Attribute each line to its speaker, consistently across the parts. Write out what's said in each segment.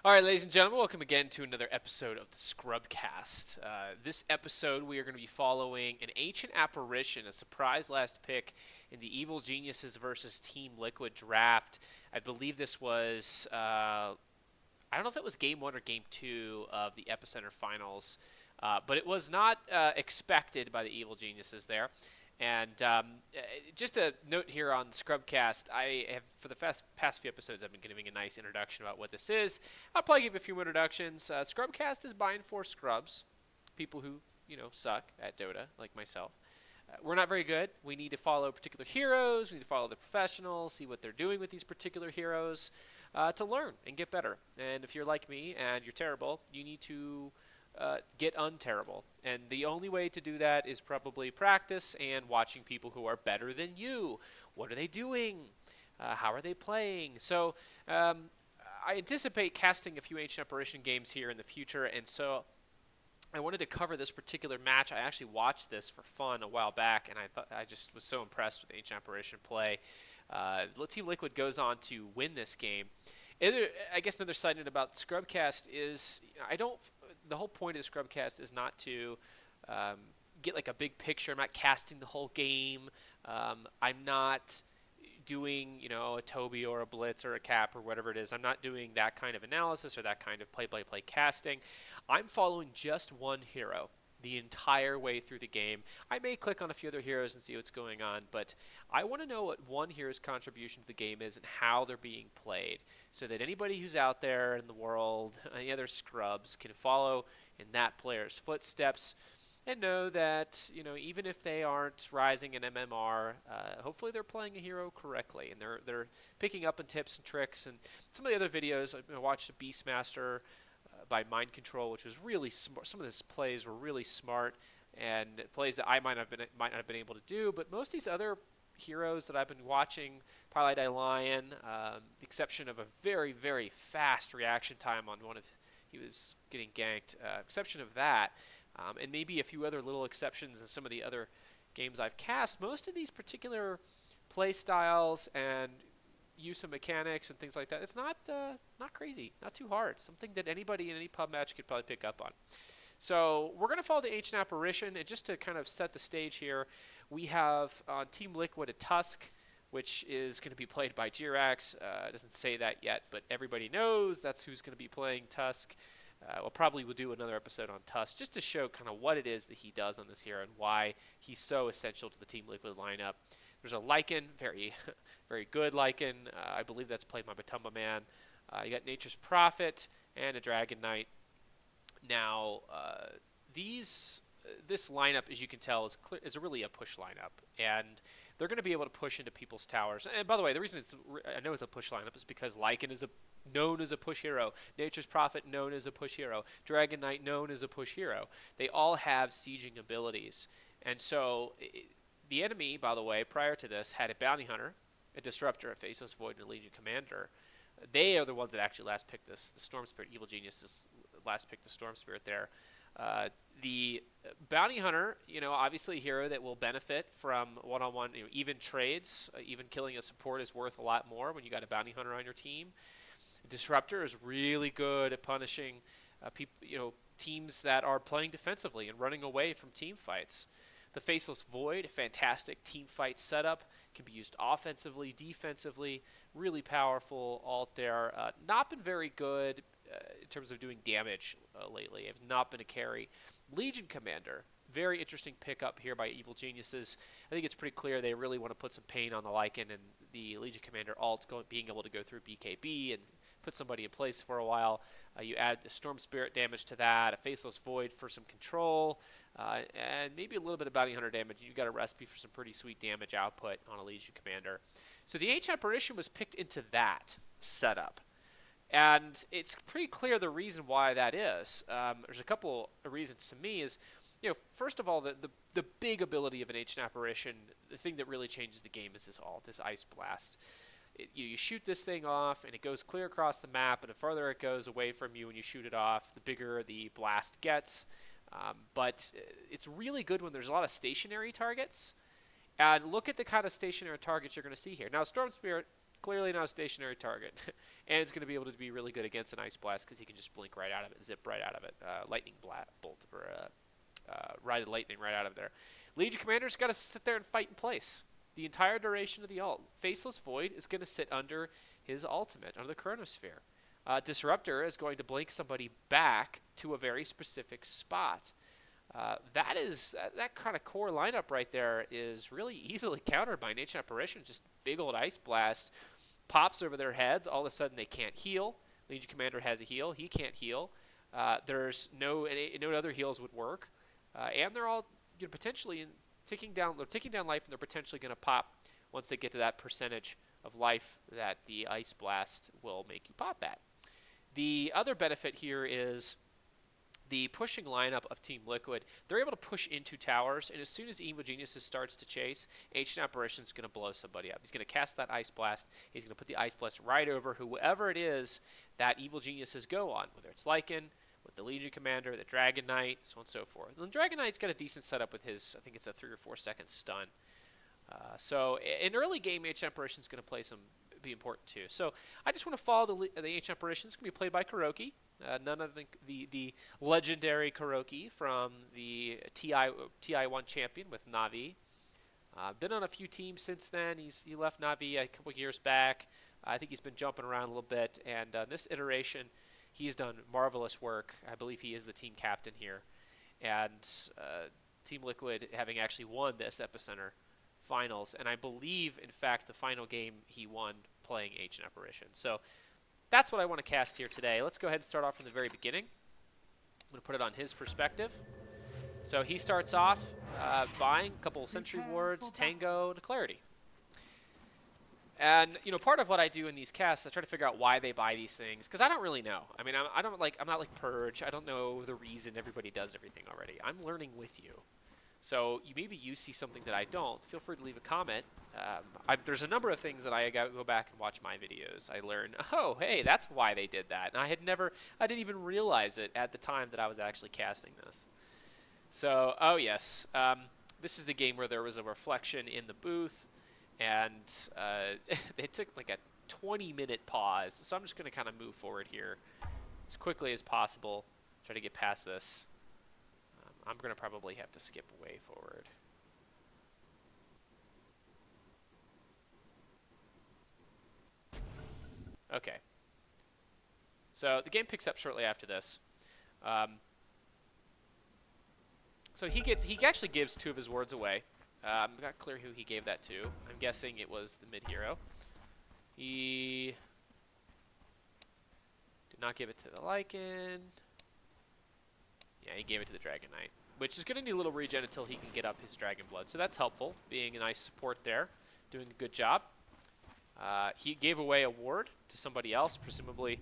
Speaker 1: All right, ladies and gentlemen, welcome again to another episode of the Scrubcast. This episode, we are going to be following an Ancient Apparition, a surprise last pick in the Evil Geniuses versus Team Liquid draft. I believe this was, I don't know if it was game one or game two of the Epicenter Finals, but it was not expected by the Evil Geniuses there. And just a note here on Scrubcast, I have, for the past few episodes, I've been giving a nice introduction about what this is. I'll probably give a few introductions. Scrubcast is buying for scrubs, people who, suck at Dota, like myself. We're not very good. We need to follow particular heroes. We need to follow the professionals, see what they're doing with these particular heroes to learn and get better. And if you're like me and you're terrible, you need to get unterrible. And the only way to do that is probably practice and watching people who are better than you. What are they doing? How are they playing? So I anticipate casting a few Ancient Apparition games here in the future, and so I wanted to cover this particular match. I actually watched this for fun a while back, and I just was so impressed with Ancient Apparition play. Team Liquid goes on to win this game. I guess another side note about Scrubcast is the whole point of the Scrubcast is not to get like a big picture. I'm not casting the whole game. I'm not doing, a Toby or a Blitz or a Cap or whatever it is. I'm not doing that kind of analysis or that kind of play-by-play casting. I'm following just one hero the entire way through the game. I may click on a few other heroes and see what's going on, but I want to know what one hero's contribution to the game is and how they're being played, so that anybody who's out there in the world, any other scrubs, can follow in that player's footsteps and know that, even if they aren't rising in MMR, hopefully they're playing a hero correctly, and they're picking up on tips and tricks. And some of the other videos, I watched a Beastmaster by Mind Control, which was really smart. Some of his plays were really smart and plays that I might not have been able to do. But most of these other heroes that I've been watching, Pieliedie Lion, the exception of a very, very fast reaction time on he was getting ganked, exception of that, and maybe a few other little exceptions in some of the other games I've cast, most of these particular play styles and use of mechanics and things like that, it's not crazy, not too hard. Something that anybody in any pub match could probably pick up on. So we're going to follow the Ancient Apparition, and just to kind of set the stage here, we have on Team Liquid a Tusk, which is going to be played by Jirax. It doesn't say that yet, but everybody knows that's who's going to be playing Tusk. We'll do another episode on Tusk just to show kind of what it is that he does on this hero and why he's so essential to the Team Liquid lineup. There's a Lycan, very, very good Lycan. I believe that's played by Matumba Man. You got Nature's Prophet and a Dragon Knight. Now, this lineup, as you can tell, is really a push lineup, and they're going to be able to push into people's towers. And by the way, the reason I know it's a push lineup is because Lycan is known as a push hero. Nature's Prophet, known as a push hero. Dragon Knight, known as a push hero. They all have sieging abilities, and so the enemy, by the way, prior to this, had a Bounty Hunter, a Disruptor, a Faceless Void, and a Legion Commander. They are the ones that actually last picked this. The Storm Spirit, Evil Geniuses last picked the Storm Spirit there. The Bounty Hunter, obviously a hero that will benefit from one-on-one, even trades. Even killing a support is worth a lot more when you got a Bounty Hunter on your team. Disruptor is really good at punishing teams that are playing defensively and running away from team fights. The Faceless Void, a fantastic team fight setup, can be used offensively, defensively, really powerful alt there. Not been very good in terms of doing damage lately. Have not been a carry. Legion Commander, very interesting pickup here by Evil Geniuses. I think it's pretty clear they really want to put some pain on the Lycan, and the Legion Commander alt being able to go through BKB and put somebody in place for a while. You add the Storm Spirit damage to that, a Faceless Void for some control, and maybe a little bit of Bounty Hunter damage. You've got a recipe for some pretty sweet damage output on a Legion Commander. So the Ancient Apparition was picked into that setup. And it's pretty clear the reason why that is. There's a couple of reasons to me is, first of all, the big ability of an Ancient Apparition, the thing that really changes the game is this Ice Blast. You shoot this thing off, and it goes clear across the map, and the farther it goes away from you when you shoot it off, the bigger the blast gets. But it's really good when there's a lot of stationary targets. And look at the kind of stationary targets you're going to see here. Now, Storm Spirit clearly not a stationary target. And it's going to be able to be really good against an Ice Blast because he can just blink right out of it, zip right out of it, Lightning Bolt, or ride the lightning right out of there. Legion Commander's got to sit there and fight in place the entire duration of the ult. Faceless Void is going to sit under his ultimate, under the Chronosphere. Disruptor is going to blink somebody back to a very specific spot. That kind of core lineup right there is really easily countered by an Ancient Apparition. Just big old Ice Blast pops over their heads. All of a sudden they can't heal. Legion Commander has a heal. He can't heal. There's no other heals would work. And they're all potentially ticking down life, and they're potentially going to pop once they get to that percentage of life that the Ice Blast will make you pop at. The other benefit here is the pushing lineup of Team Liquid. They're able to push into towers, and as soon as Evil Geniuses starts to chase, Ancient Apparition is going to blow somebody up. He's going to cast that Ice Blast. He's going to put the Ice Blast right over whoever it is that Evil Geniuses go on, whether it's Lycan, with the Legion Commander, the Dragon Knight, so on and so forth. And the Dragon Knight's got a decent setup with his, I think it's a 3 or 4 second stun. So in early game, Ancient Apparition is going to be important too. So I just want to follow the Ancient Apparition. It's going to be played by KuroKy, none other than the legendary KuroKy from the TI1 champion with Na'Vi. Been on a few teams since then. He left Na'Vi a couple years back. I think he's been jumping around a little bit, and this iteration, he's done marvelous work. I believe he is the team captain here. And Team Liquid having actually won this Epicenter Finals, and I believe, in fact, the final game he won playing Ancient Apparition. So that's what I want to cast here today. Let's go ahead and start off from the very beginning. I'm going to put it on his perspective. So he starts off buying a couple of Sentry Wards, Tango, to Clarity. And part of what I do in these casts, I try to figure out why they buy these things, because I don't really know. I mean, I'm not like Purge. I don't know the reason everybody does everything already. I'm learning with you. So maybe you see something that I don't. Feel free to leave a comment. There's a number of things that I go back and watch my videos. I learn, oh, hey, that's why they did that. And I didn't even realize it at the time that I was actually casting this. So, oh yes, this is the game where there was a reflection in the booth, and they took like a 20-minute pause. So I'm just going to kind of move forward here as quickly as possible, try to get past this. I'm going to probably have to skip way forward. Okay. So the game picks up shortly after this. So he actually gives 2 of his wards away. I'm not clear who he gave that to. I'm guessing it was the mid-hero. He did not give it to the Lycan. Yeah, he gave it to the Dragon Knight, which is going to need a little regen until he can get up his Dragon Blood. So that's helpful, being a nice support there, doing a good job. He gave away a ward to somebody else, presumably.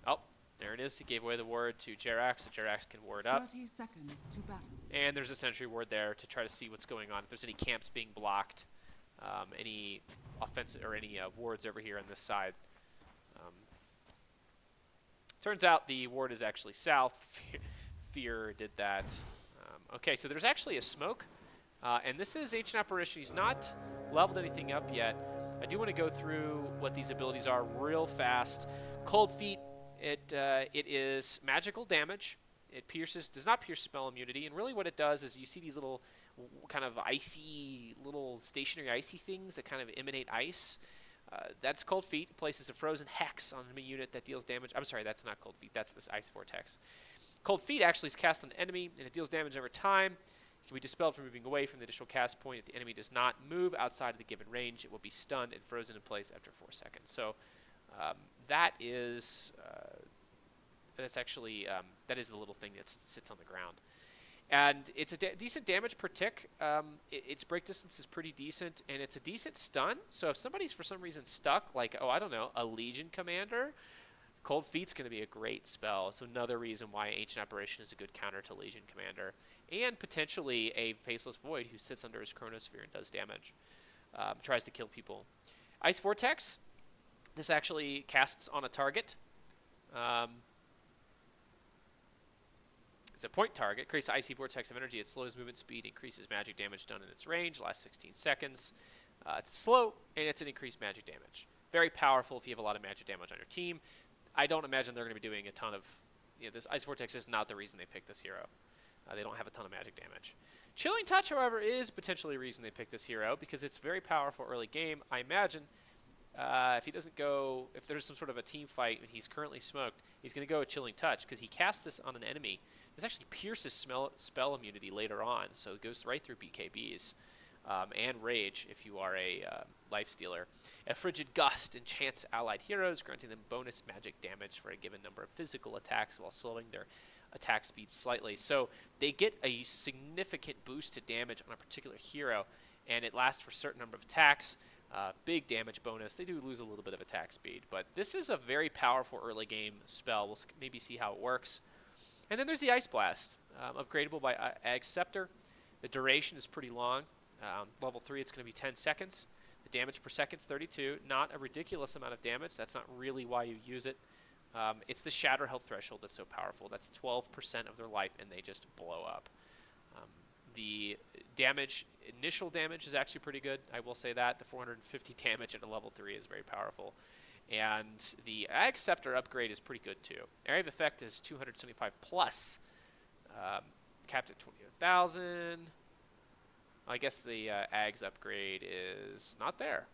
Speaker 1: Oh, there it is. He gave away the ward to Jerax, so Jerax can ward up.
Speaker 2: 30 seconds to battle.
Speaker 1: And there's a sentry ward there to try to see what's going on. If there's any camps being blocked, any offensive or any wards over here on this side. Turns out the ward is actually south. Fear did that. Okay, so there's actually a smoke. And this is Ancient Apparition. He's not leveled anything up yet. I do want to go through what these abilities are real fast. Cold Feet, it is magical damage. It does not pierce spell immunity, and really what it does is you see these little kind of little stationary icy things that kind of emanate ice. That's Cold Feet. It places a frozen hex on a unit that deals damage. I'm sorry, that's not Cold Feet. That's this Ice Vortex. Cold Feet actually is cast on an enemy, and it deals damage over time. It can be dispelled from moving away from the additional cast point. If the enemy does not move outside of the given range, it will be stunned and frozen in place after 4 seconds. So that is that is the little thing that sits on the ground. And it's a decent damage per tick. Its break distance is pretty decent, and it's a decent stun. So if somebody's for some reason stuck, like, oh, I don't know, a Legion Commander, Cold Feet's going to be a great spell. So another reason why Ancient Apparition is a good counter to Legion Commander. And potentially a Faceless Void who sits under his Chronosphere and does damage. Tries to kill people. Ice Vortex. This actually casts on a target. It's a point target. Creates an icy vortex of energy. It slows movement speed, increases magic damage done in its range. Lasts 16 seconds. It's slow, and it's an increased magic damage. Very powerful if you have a lot of magic damage on your team. I don't imagine they're going to be doing a ton of... this Ice Vortex is not the reason they picked this hero. They don't have a ton of magic damage. Chilling Touch, however, is potentially a reason they picked this hero because it's very powerful early game. I imagine if he doesn't go... If there's some sort of a team fight and he's currently smoked, he's going to go with Chilling Touch because he casts this on an enemy. This actually pierces spell immunity later on, so it goes right through BKBs. And Rage if you are a Lifestealer. A Frigid Gust enchants allied heroes, granting them bonus magic damage for a given number of physical attacks while slowing their attack speed slightly. So they get a significant boost to damage on a particular hero, and it lasts for a certain number of attacks. Big damage bonus. They do lose a little bit of attack speed, but this is a very powerful early game spell. We'll maybe see how it works. And then there's the Ice Blast, upgradable by Epicenter. The duration is pretty long. Level 3, it's going to be 10 seconds. The damage per second is 32. Not a ridiculous amount of damage. That's not really why you use it. It's the Shatter Health threshold that's so powerful. That's 12% of their life, and they just blow up. The damage, initial damage, is actually pretty good. I will say that. The 450 damage at a level 3 is very powerful. And the Epicenter upgrade is pretty good, too. Area of Effect is 275 plus. Capped at 20,000. I guess the Ags upgrade is not there.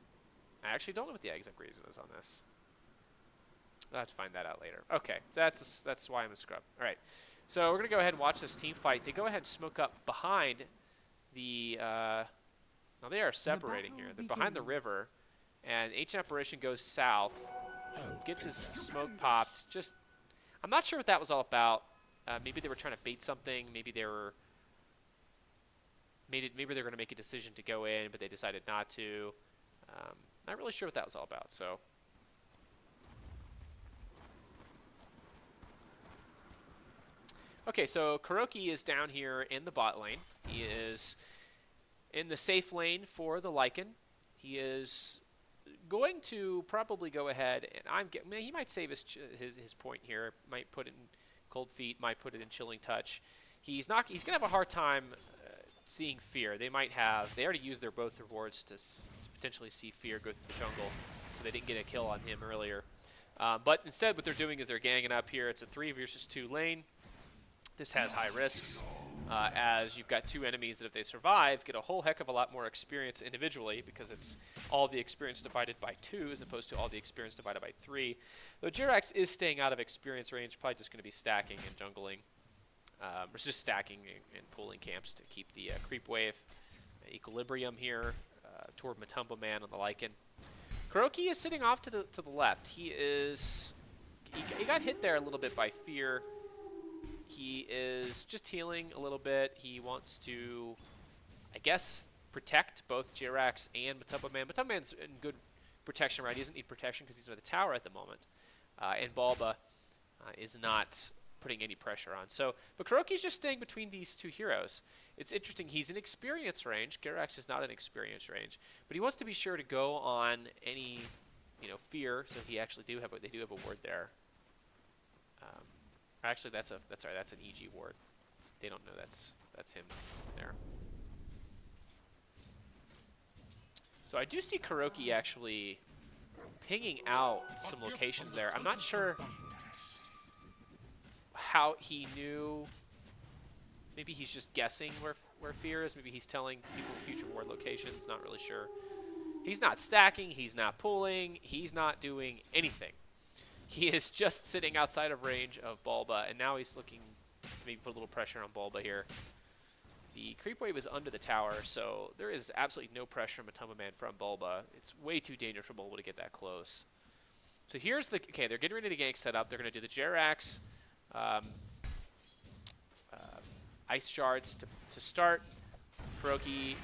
Speaker 1: I actually don't know what the Ags upgrade is on this. I'll have to find that out later. Okay, that's why I'm a scrub. All right, so we're going to go ahead and watch this team fight. They go ahead and smoke up behind the... now they are separating here. They're behind the river, and Ancient Apparition goes south, gets his smoke popped. Just, I'm not sure what that was all about. Maybe they were trying to bait something. Maybe they were... Maybe they're going to make a decision to go in, but they decided not to. Not really sure what that was all about. So, okay, so KuroKy is down here in the bot lane. He is in the safe lane for the Lycan. He is going to probably go ahead and he might save his point here. Might put it in Cold Feet. Might put it in Chilling Touch. He's going to have a hard time. Seeing Fear. They already used their both rewards to potentially see Fear go through the jungle, so they didn't get a kill on him earlier. But instead what they're doing is they're ganging up here. It's a 3 versus 2 lane. This has high risks, as you've got 2 enemies that if they survive, get a whole heck of a lot more experience individually, because it's all the experience divided by 2 as opposed to all the experience divided by 3. Though Jirax is staying out of experience range, probably just going to be stacking and jungling. It's just stacking and pulling camps to keep the creep wave equilibrium here toward Matumba Man on the Lycan. KuroKy is sitting off to the left. He got hit there a little bit by Fear. He is just healing a little bit. He wants to, I guess, protect both Jirax and Matumba Man. Matumba Man's in good protection, right? He doesn't need protection because he's at the tower at the moment. And Balba is not putting any pressure on. So, but KuroKy's just staying between these 2 heroes. It's interesting. He's in experience range. Jirax is not in experience range, but he wants to be sure to go on any, Fear. So they do have a ward there. Actually, that's an EG ward. They don't know that's him there. So I do see KuroKy actually pinging out some locations there. I'm not sure how he knew. Maybe he's just guessing where Fear is. Maybe he's telling people future ward locations. Not really sure. He's not stacking. He's not pulling. He's not doing anything. He is just sitting outside of range of Balba, and now he's looking to maybe put a little pressure on Balba here. The creep wave is under the tower, so there is absolutely no pressure on Matumba Man from Balba. It's way too dangerous for Balba to get that close. So here's the... Okay, they're getting ready to gank set up. They're going to do the Jirax Ice Shards to start. KuroKy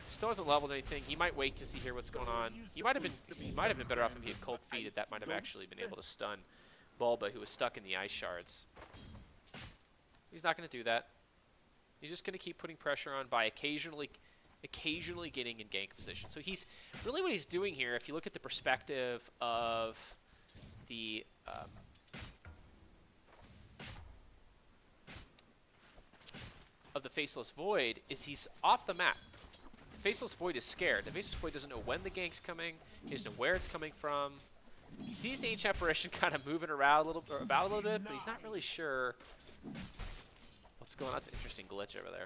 Speaker 1: still hasn't leveled anything. He might wait to see here what's going on. He might have been better off if he had Cold Feet. That might have actually been able to stun Balba, who was stuck in the Ice Shards. He's not going to do that. He's just going to keep putting pressure on by occasionally getting in gank position. So he's really what he's doing here. If you look at the perspective of the Faceless Void, is he's off the map. Faceless Void is scared. The Faceless Void doesn't know when the gank's coming. He doesn't know where it's coming from. He sees the Ancient Apparition kind of moving around a little, or about a little bit, but he's not really sure what's going on. That's an interesting glitch over there.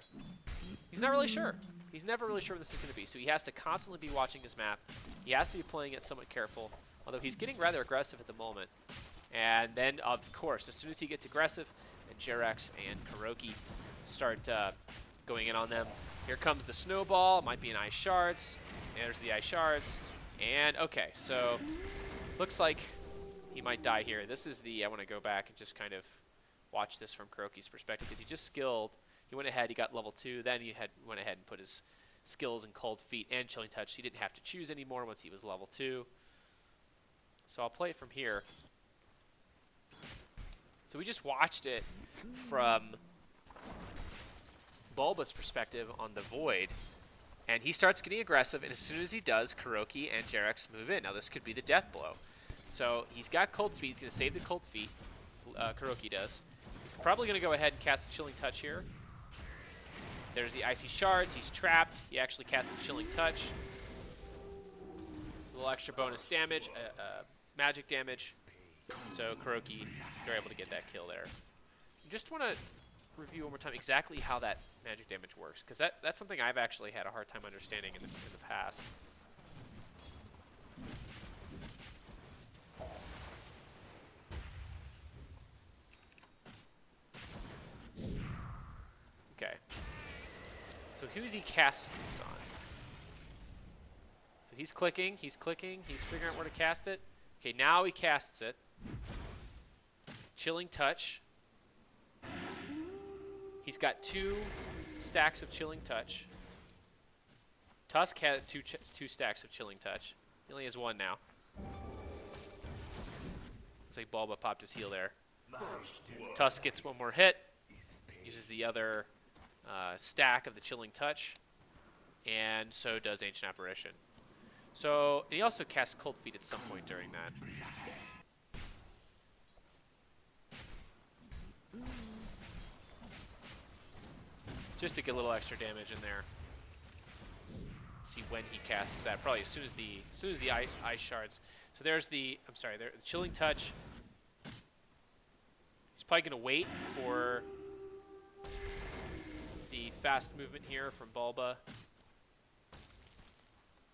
Speaker 1: He's not really sure. He's never really sure what this is going to be, so he has to constantly be watching his map. He has to be playing it somewhat careful, although he's getting rather aggressive at the moment. And then, of course, as soon as he gets aggressive, and Jerax and KuroKy start going in on them, here comes the snowball. Might be an Ice Shards. There's the Ice Shards. And, okay, so looks like he might die here. This is the, I want to go back and just kind of watch this from KuroKy's perspective, because he just skilled. He went ahead, he got level 2, then he went ahead and put his skills in Cold Feet and Chilling Touch. He didn't have to choose anymore once he was level 2. So I'll play it from here. So we just watched it from Bulba's perspective on the Void, and he starts getting aggressive, and as soon as he does, KuroKy and Jerax move in. Now this could be the death blow. So he's got Cold Feet, he's going to save the Cold Feet, KuroKy does. He's probably going to go ahead and cast the Chilling Touch here. There's the Icy Shards, he's trapped, he actually casts the Chilling Touch. A little extra bonus damage, magic damage. So KuroKy, they're able to get that kill there. Just want to review one more time exactly how that magic damage works, because that's something I've actually had a hard time understanding in the past. Okay. So who's he cast this on? So he's clicking, he's figuring out where to cast it. Okay, now he casts it. Chilling Touch. He's got 2 stacks of Chilling Touch. Tusk had two stacks of Chilling Touch. He only has 1 now. Looks like Bulba popped his heal there. Tusk gets 1 more hit. Uses the other stack of the Chilling Touch. And so does Ancient Apparition. So, and he also casts Cold Feet at some point during that. Just to get a little extra damage in there. See when he casts that. Probably as soon as the Ice Shards. So there's the, the Chilling Touch. He's probably going to wait for the fast movement here from Bulba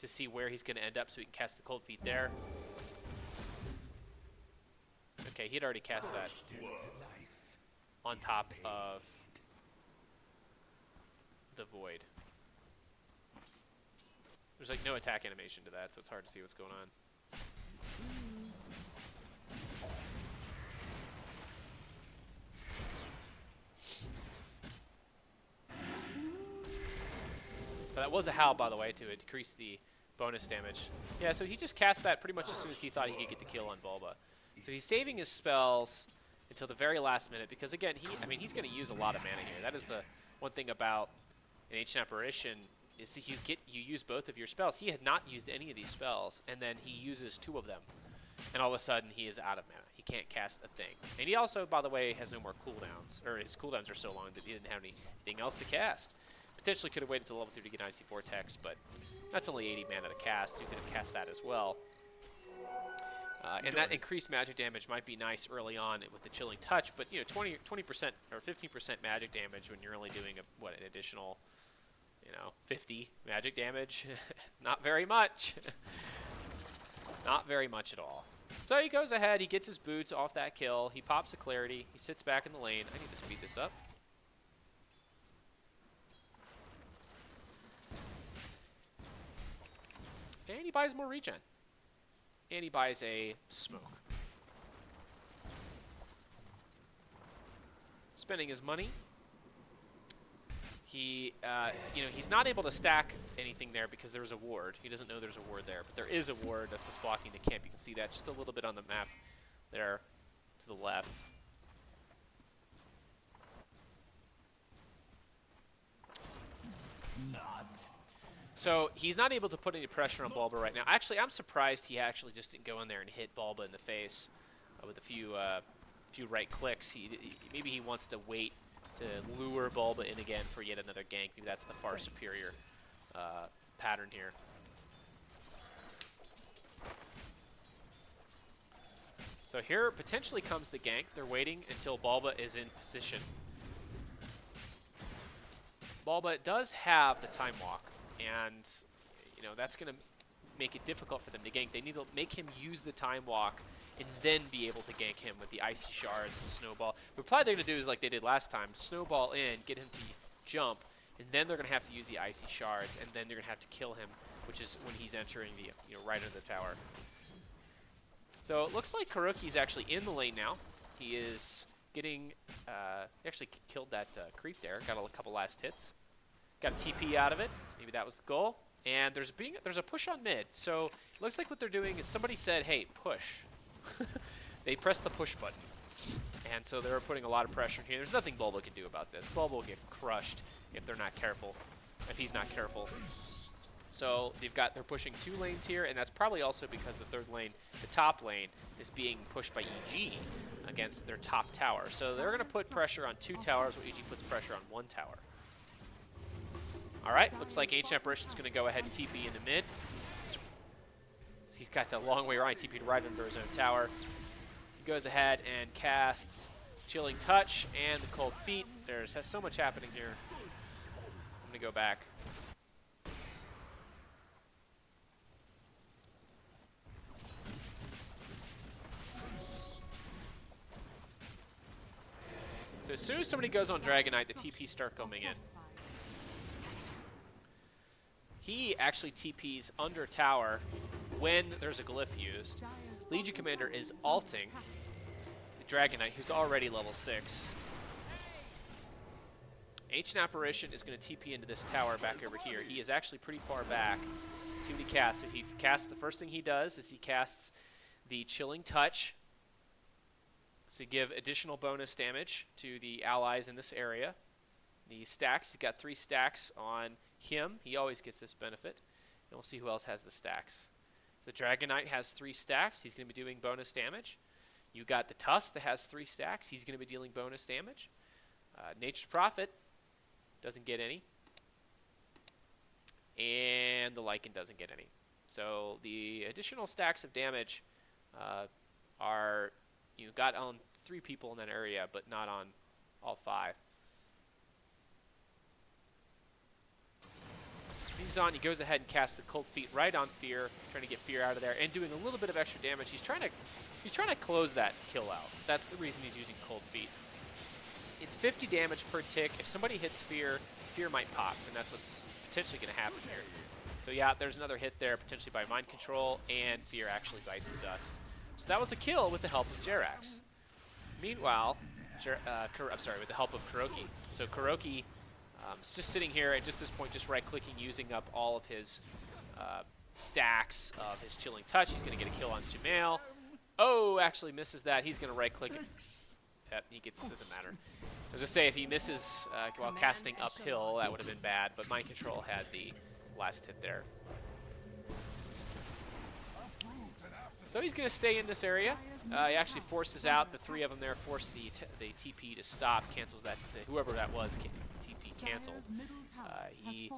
Speaker 1: to see where he's going to end up so he can cast the Cold Feet there. Okay, he'd already cast that on top of the Void. There's like no attack animation to that, so it's hard to see what's going on. But that was a howl, by the way, to decrease the bonus damage. Yeah, so he just cast that pretty much as soon as he thought he could get the kill on Bulba. So he's saving his spells until the very last minute because, again, he's going to use a lot of mana here. That is the one thing about an Ancient Apparition is that you use both of your spells. He had not used any of these spells, and then he uses 2 of them, and all of a sudden he is out of mana. He can't cast a thing. And he also, by the way, has no more cooldowns, or his cooldowns are so long that he didn't have anything else to cast. Potentially could have waited till level 3 to get an Icy Vortex, but that's only 80 mana to cast. You could have cast that as well. And that increased magic damage might be nice early on with the Chilling Touch, but 20% or 15% magic damage when you're only doing an additional 50 magic damage. Not very much. Not very much at all. So he goes ahead, he gets his boots off that kill, he pops a Clarity, he sits back in the lane. I need to speed this up. And he buys more regen. And he buys a smoke. Spending his money. He, he's not able to stack anything there because there's a ward. He doesn't know there's a ward there, but there is a ward. That's what's blocking the camp. You can see that just a little bit on the map there to the left. So he's not able to put any pressure on Bulba right now. Actually, I'm surprised he actually just didn't go in there and hit Bulba in the face with a few right clicks. Maybe he wants to wait to lure Bulba in again for yet another gank. Maybe that's the far superior pattern here. So here potentially comes the gank. They're waiting until Bulba is in position. Bulba does have the time walk, and you know that's going to make it difficult for them to gank. They need to make him use the time walk and then be able to gank him with the icy shards, the snowball. But probably they're going to do is like they did last time, snowball in, get him to jump, and then they're going to have to use the icy shards, and then they're going to have to kill him, which is when he's entering the right under the tower. So it looks like KuroKy's actually in the lane now. He is getting, he actually killed that creep there, got a couple last hits. Got a TP out of it, maybe that was the goal. And there's a push on mid, so it looks like what they're doing is somebody said, hey, push. They pressed the push button. And so they're putting a lot of pressure here. There's nothing Bulba can do about this. Bulba will get crushed if they're not careful, if he's not careful. So they're pushing 2 lanes here, and that's probably also because the third lane, the top lane, is being pushed by EG against their top tower. So they're going to put pressure on 2 towers, while EG puts pressure on 1 tower. All right, looks like Ancient Apparition's going to go ahead and TP into mid. He's got the long way around, TP'd right under his own tower. He goes ahead and casts Chilling Touch and the Cold Feet. There's so much happening here. I'm going to go back. So as soon as somebody goes on Dragonite, the TPs start coming in. He actually TPs under tower when there's a glyph used. Legion Commander is ulting the Dragonite, who's already level 6. Ancient Apparition is going to TP into this tower back over here. He is actually pretty far back. Let's see what he casts. So he casts, the first thing he does is he casts the Chilling Touch. So give additional bonus damage to the allies in this area. The stacks, he's got 3 stacks on him. He always gets this benefit. And we'll see who else has the stacks. The Dragonite has 3 stacks. He's going to be doing bonus damage. You got the Tusk that has 3 stacks. He's going to be dealing bonus damage. Nature's Prophet doesn't get any. And the Lycan doesn't get any. So the additional stacks of damage are... You got on 3 people in that area, but not on all 5. Moves on, he goes ahead and casts the Cold Feet right on Fear, trying to get Fear out of there, and doing a little bit of extra damage. He's trying to close that kill out. That's the reason he's using Cold Feet. It's 50 damage per tick. If somebody hits Fear, Fear might pop, and that's what's potentially going to happen here. So yeah, there's another hit there, potentially by Mind Control, and Fear actually bites the dust. So that was a kill with the help of Jerax. Meanwhile, with the help of KuroKy. So KuroKy is just sitting here at just this point, just right-clicking, using up all of his stacks of his Chilling Touch. He's going to get a kill on Sumail. Oh, actually misses that. He's going to right-click it. Yep, he gets, doesn't matter. I was going to say, if he misses while casting uphill, that would have been bad, but Mind Control had the last hit there. So he's going to stay in this area. He actually forces out the 3 of them there, force the TP to stop, cancels that, whoever that was, TP canceled. At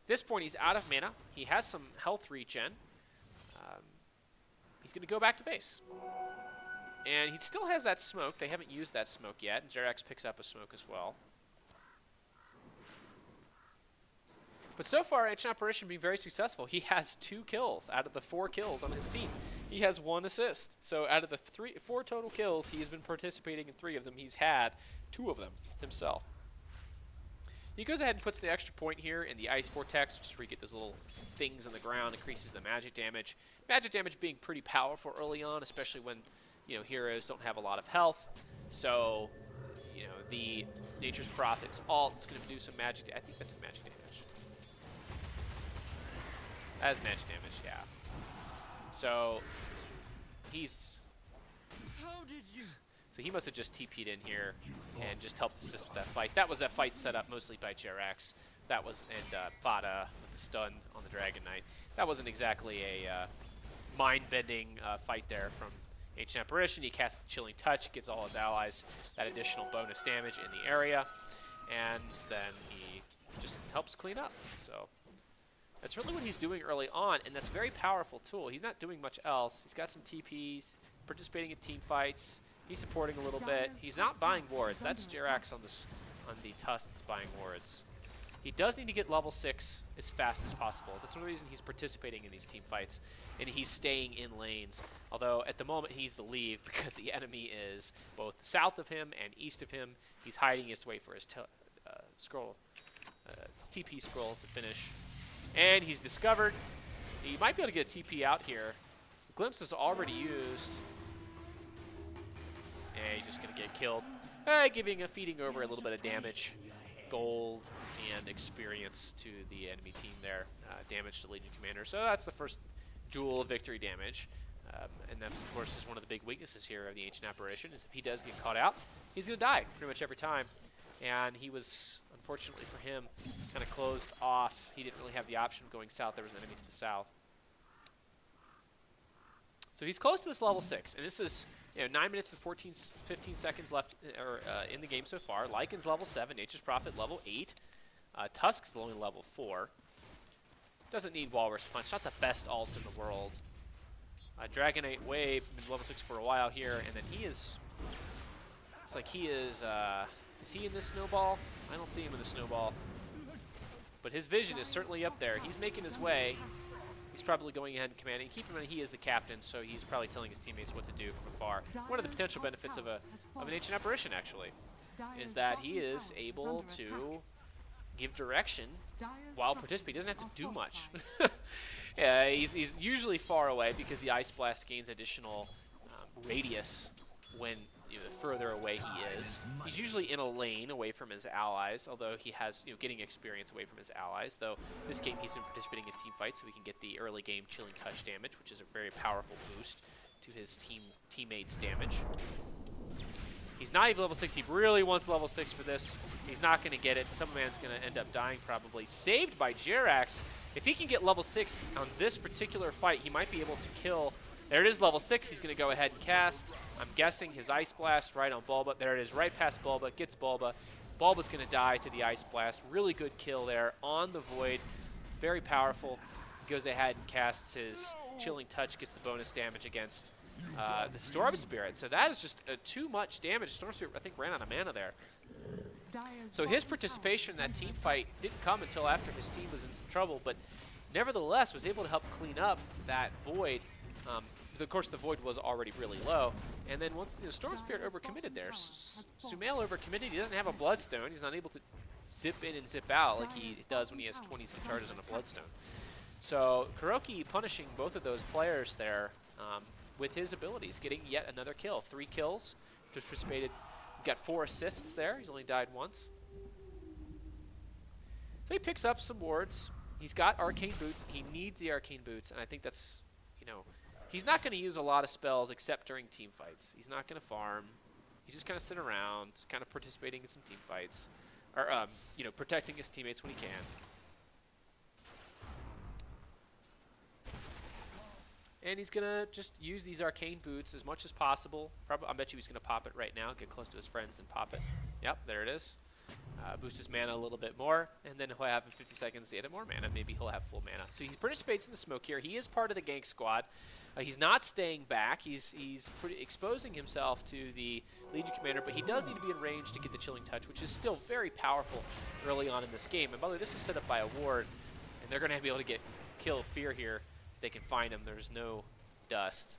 Speaker 1: this point, he's out of mana. He has some health regen. He's going to go back to base. And he still has that smoke. They haven't used that smoke yet, and Jerax picks up a smoke as well. But so far, Ancient Apparition being very successful. He has 2 kills out of the 4 kills on his team. He has 1 assist. So out of the 4 total kills, he has been participating in 3 of them. He's had 2 of them himself. He goes ahead and puts the extra point here in the Ice Vortex, which is where you get those little things on the ground, increases the magic damage. Magic damage being pretty powerful early on, especially when heroes don't have a lot of health. So, the Nature's Prophet's ult is going to do some magic. I think that's the magic damage. That is magic damage, yeah. So he must have just TP'd in here and just helped assist with that fight. That was that fight set up mostly by Jerax. That was, and Fada with the stun on the Dragonite. That wasn't exactly a mind-bending fight there from Ancient Apparition. He casts the Chilling Touch, gets all his allies that additional bonus damage in the area, and then he just helps clean up. So That's really what he's doing early on, and that's a very powerful tool. He's not doing much else. He's got some TPs, participating in team fights. He's supporting a little bit. He's not buying wards. That's Jerax on the Tusk that's buying wards. He does need to get level 6 as fast as possible. That's one reason he's participating in these team fights, and he's staying in lanes. Although at the moment he needs to leave because the enemy is both south of him and east of him. He's hiding his way for his scroll, his TP scroll to finish. And he's discovered. He might be able to get a TP out here. The glimpse is already used. And he's just going to get killed. Feeding over a little bit of damage. Gold and experience to the enemy team there. Damage to Legion Commander. So that's the first duel of victory damage. And that, of course, is one of the big weaknesses here of the Ancient Apparition, is if he does get caught out, he's going to die pretty much every time. And he was, unfortunately for him, kind of closed off. He didn't really have the option of going south. There was an enemy to the south. So he's close to this level 6. And this is 9 minutes and 15 seconds left in the game so far. Lycan's level 7. Nature's Prophet level 8. Tusk's only level 4. Doesn't need Walrus Punch. Not the best ult in the world. Dragonite Wave, been level 6 for a while here. And then he is... It's like he is... Is he in this snowball? I don't see him in the snowball. But his vision is certainly up there. He's making his way. He's probably going ahead and commanding. Keep in mind he is the captain, so he's probably telling his teammates what to do from afar. One of the potential benefits of an Ancient Apparition, actually, is that he is able to give direction while participating. He doesn't have to do much. Yeah, he's usually far away because the Ice Blast gains additional radius when the further away he is. He's usually in a lane away from his allies, although he has getting experience away from his allies. Though this game he's been participating in team fights, so we can get the early game Chilling Touch damage, which is a very powerful boost to his teammates' damage. He's not even level 6. He really wants level 6 for this. He's not going to get it. Man's going to end up dying probably. Saved by Jerax. If he can get level 6 on this particular fight, he might be able to kill. There it is, level 6. He's going to go ahead and cast. I'm guessing his Ice Blast right on Bulba. There it is, right past Bulba. Gets Bulba. Bulba's going to die to the Ice Blast. Really good kill there on the Void. Very powerful. He goes ahead and casts his Chilling Touch. Gets the bonus damage against the Storm Spirit. So that is just too much damage. Storm Spirit, I think, ran out of mana there. So his participation in that team fight didn't come until after his team was in some trouble, but nevertheless was able to help clean up that Void. Of course, the Void was already really low. And then once the Storm Spirit overcommitted there, Sumail overcommitted. He doesn't have a Bloodstone. He's not able to zip in and zip out like he does when he has 20 some charges on a Bloodstone. So KuroKy punishing both of those players there with his abilities, getting yet another kill. 3 kills, just participated. Got 4 assists there. He's only died once. So he picks up some wards. He's got Arcane Boots. He needs the Arcane Boots, and I think that's, he's not going to use a lot of spells except during team fights. He's not going to farm. He's just kind of sitting around, kind of participating in some team fights, or protecting his teammates when he can. And he's going to just use these Arcane Boots as much as possible. I bet you he's going to pop it right now, get close to his friends and pop it. Yep, there it is. Boost his mana a little bit more, and then he'll have in 50 seconds to add more mana. Maybe he'll have full mana. So he participates in the smoke here. He is part of the gank squad. He's not staying back. He's exposing himself to the Legion Commander, but he does need to be in range to get the Chilling Touch, which is still very powerful early on in this game. And by the way, this is set up by a ward, and they're going to be able to kill Fear here. They can find him. There's no dust.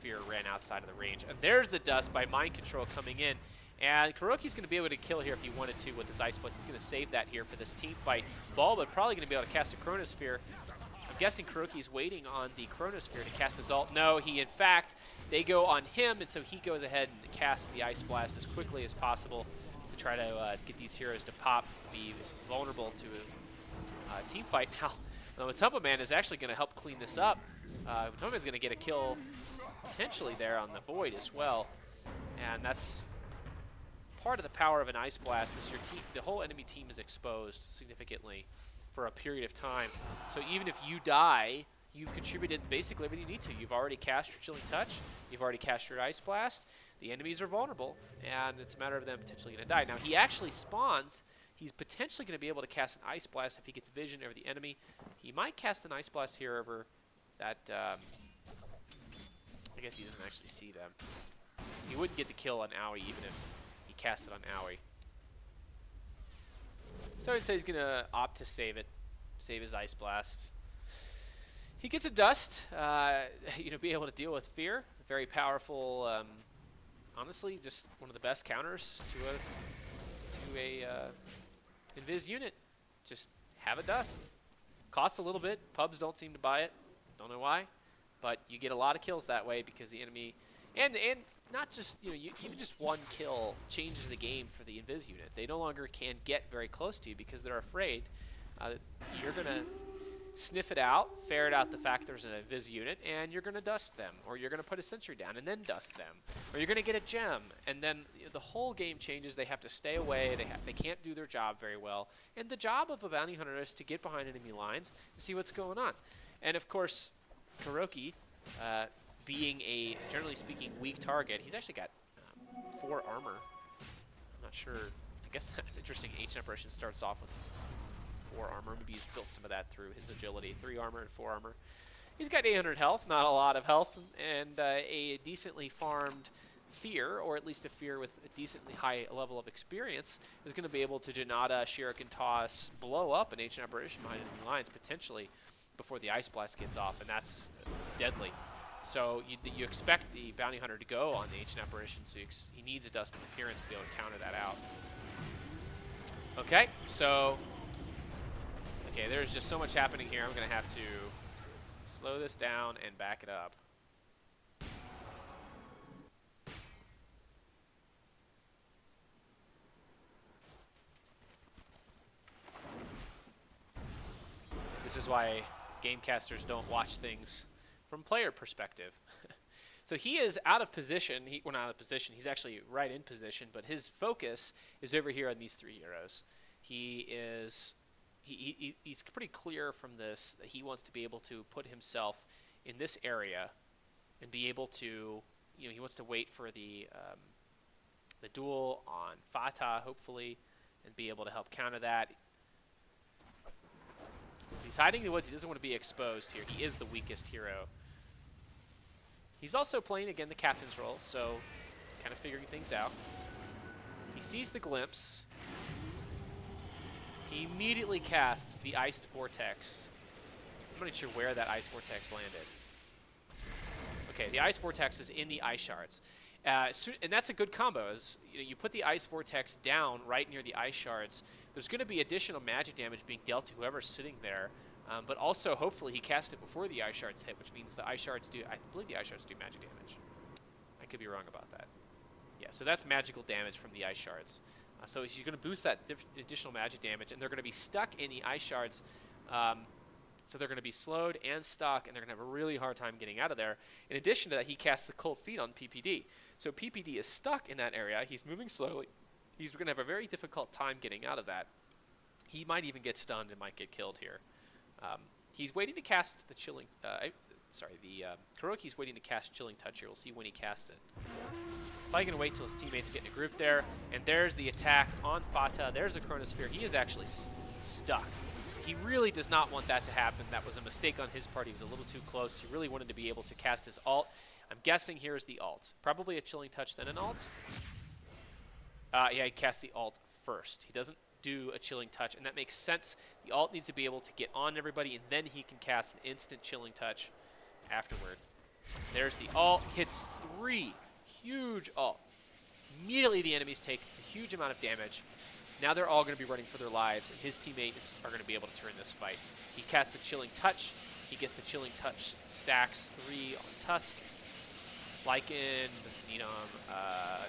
Speaker 1: Fear ran outside of the range. And there's the dust by Mind Control coming in. And KuroKy's going to be able to kill here if he wanted to with his Ice Blast. He's going to save that here for this team fight. Bulba probably going to be able to cast a Chronosphere. I'm guessing KuroKy's waiting on the Chronosphere to cast his ult. No, in fact, they go on him, and so he goes ahead and casts the Ice Blast as quickly as possible to try to get these heroes to pop, be vulnerable to a team fight. Now, the Matumba Man is actually going to help clean this up. Matumba Man's going to get a kill potentially there on the Void as well. And that's part of the power of an Ice Blast is your team, the whole enemy team is exposed significantly for a period of time. So even if you die, you've contributed basically everything you need to. You've already cast your Chilling Touch. You've already cast your Ice Blast. The enemies are vulnerable, and it's a matter of them potentially going to die. Now, he actually spawns. He's potentially going to be able to cast an Ice Blast if he gets vision over the enemy. He might cast an Ice Blast here over that. I guess he doesn't actually see them. He wouldn't get the kill on Owie even if he cast it on Owie. So I'd say he's going to opt to save it, save his Ice Blast. He gets a Dust, you know, be able to deal with Fear. Very powerful, honestly, just one of the best counters to a Invis unit. Just have a Dust. Costs a little bit. Pubs don't seem to buy it. Don't know why. But you get a lot of kills that way because the enemy, and not just, you know, even just one kill changes the game for the Invis unit. They no longer can get very close to you because they're afraid you're going to sniff it out, ferret out the fact there's an Invis unit, and you're going to dust them, or you're going to put a sentry down and then dust them, or you're going to get a gem, and then the whole game changes. They have to stay away. They can't do their job very well. And the job of a bounty hunter is to get behind enemy lines and see what's going on. And of course, KuroKy, being a, generally speaking, weak target, he's actually got 4 armor. I'm not sure. I guess that's interesting. Ancient Apparition starts off with 4 armor. Maybe he's built some of that through his agility. 3 armor and 4 armor. He's got 800 health, not a lot of health, and a decently farmed Fear, or at least a Fear with a decently high level of experience, is going to be able to Janata, Shuriken Toss, blow up an Ancient Apparition behind enemy lines, potentially, before the Ice Blast gets off, and that's deadly. So you expect the Bounty Hunter to go on the Ancient Apparition, so he needs a Dust of Appearance to be able to counter that out. Okay, so... Okay, there's just so much happening here. I'm going to have to slow this down and back it up. This is why gamecasters don't watch things from player perspective. So he is out of position. Well, not out of position. He's actually right in position, but his focus is over here on these 3 heroes. He's pretty clear from this that he wants to be able to put himself in this area and be able to, you know, he wants to wait for the duel on Fata, hopefully, and be able to help counter that. So he's hiding in the woods. He doesn't want to be exposed here. He is the weakest hero. He's also playing, again, the captain's role, so kind of figuring things out. He sees the glimpse. He immediately casts the Iced Vortex. I'm not even sure where that Ice Vortex landed. Okay, the Ice Vortex is in the Ice Shards. And that's a good combo. You put the Ice Vortex down right near the Ice Shards. There's going to be additional magic damage being dealt to whoever's sitting there. But also, hopefully, he cast it before the Ice Shards hit, which means the Ice Shards do... I believe the Ice Shards do magic damage. I could be wrong about that. Yeah, so that's magical damage from the Ice Shards. So he's going to boost that additional magic damage, and they're going to be stuck in the Ice Shards. So they're going to be slowed and stuck, and they're going to have a really hard time getting out of there. In addition to that, he casts the Cold Feet on PPD. So PPD is stuck in that area. He's moving slowly. He's going to have a very difficult time getting out of that. He might even get stunned and might get killed here. He's waiting to cast the Chilling... KuroKy's waiting to cast Chilling Touch here. We'll see when he casts it. Probably going to wait till his teammates get in a group there. And there's the attack on Fata. There's a Chronosphere. He is actually stuck. So he really does not want that to happen. That was a mistake on his part. He was a little too close. He really wanted to be able to cast his ult. I'm guessing here's the ult. Probably a Chilling Touch, then an ult. Yeah, he casts the ult first. He doesn't do a Chilling Touch, and that makes sense. The ult needs to be able to get on everybody, and then he can cast an instant Chilling Touch afterward. There's the ult. Hits 3. Huge ult. Immediately the enemies take a huge amount of damage. Now they're all going to be running for their lives, and his teammates are going to be able to turn this fight. He casts the Chilling Touch. He gets the Chilling Touch, stacks 3 on Tusk. Lycan doesn't need them.